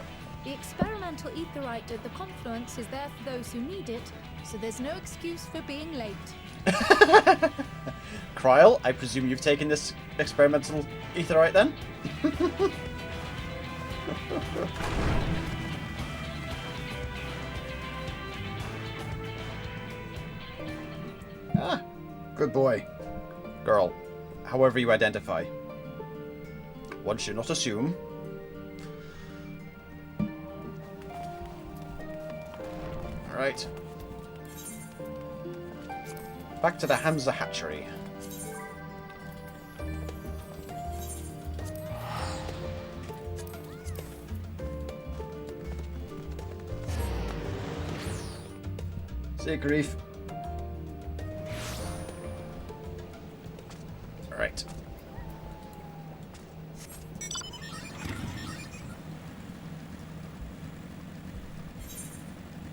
the experimental aetherite at the confluence is there for those who need it, so there's no excuse for being late. Kryl, I presume you've taken this experimental aetherite then? Ah, good boy. Girl, however you identify. One should not assume. Alright. Back to the Hamsa hatchery. Say grief. Alright.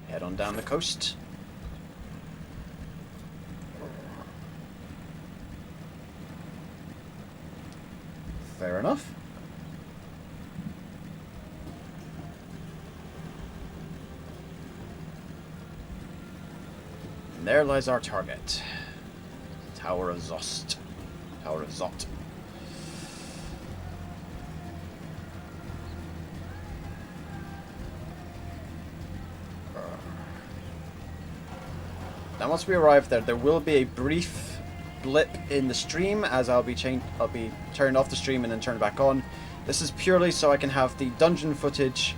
Head on down the coast. Fair enough. And there lies our target. Tower of Zost. Tower of Zot. Now once we arrive there, there will be a brief blip in the stream as I'll be turning off the stream and then turn it back on. This is purely so I can have the dungeon footage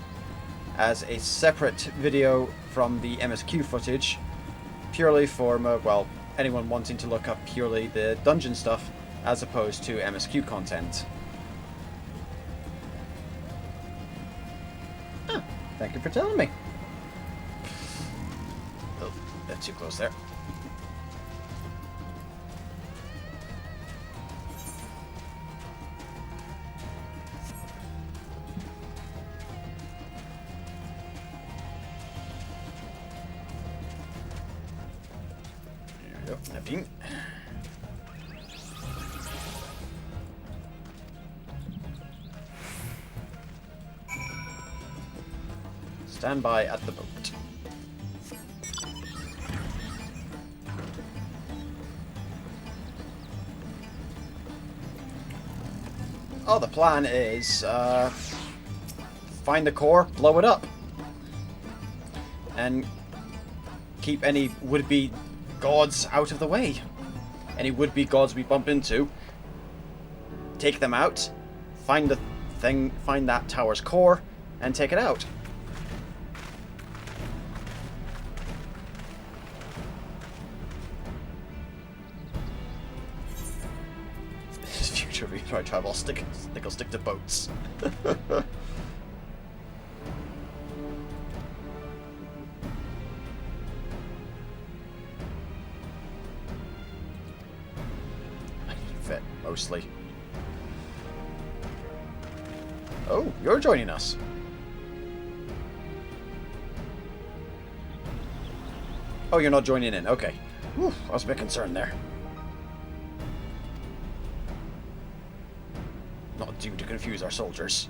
as a separate video from the MSQ footage, purely for, well, anyone wanting to look up purely the dungeon stuff as opposed to MSQ content. Oh, thank you for telling me. Oh, that's too close there. There we go, Neptune. Stand by at the boat. Oh, the plan is find the core, blow it up, and keep any would-be gods out of the way. Any would-be gods we bump into, take them out, find the thing, find that tower's core, and take it out. Future retry travel stick will stick to boats. I can fit mostly. Oh, you're joining us. Oh, you're not joining in. Okay. Whew, I was a bit concerned there. Not due to confuse our soldiers.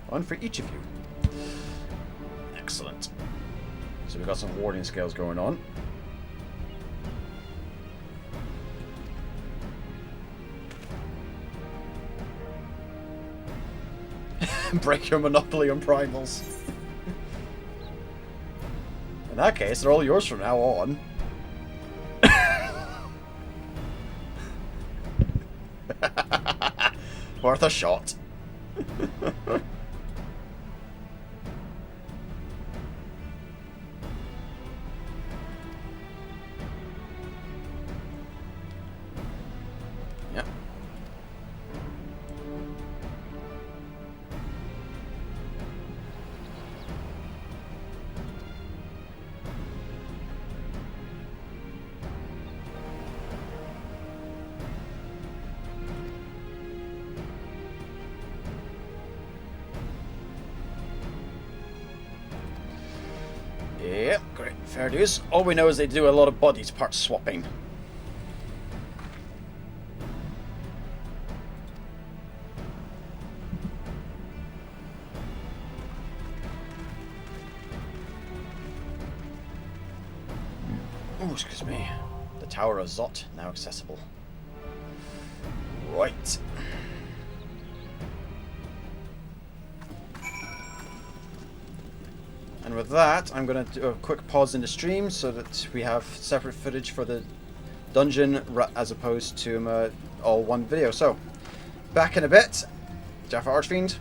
One for each of you. Excellent. So we've got some warding scales going on. Break your monopoly on primals. In that case, they're all yours from now on. Worth a shot. Yep. Yep, great. Fair dues. All we know is they do a lot of body part swapping. Oh, excuse me. The Tower of Zot, now accessible. Right. And with that, I'm going to do a quick pause in the stream so that we have separate footage for the dungeon as opposed to all one video. So, back in a bit. JaffaArchfiend.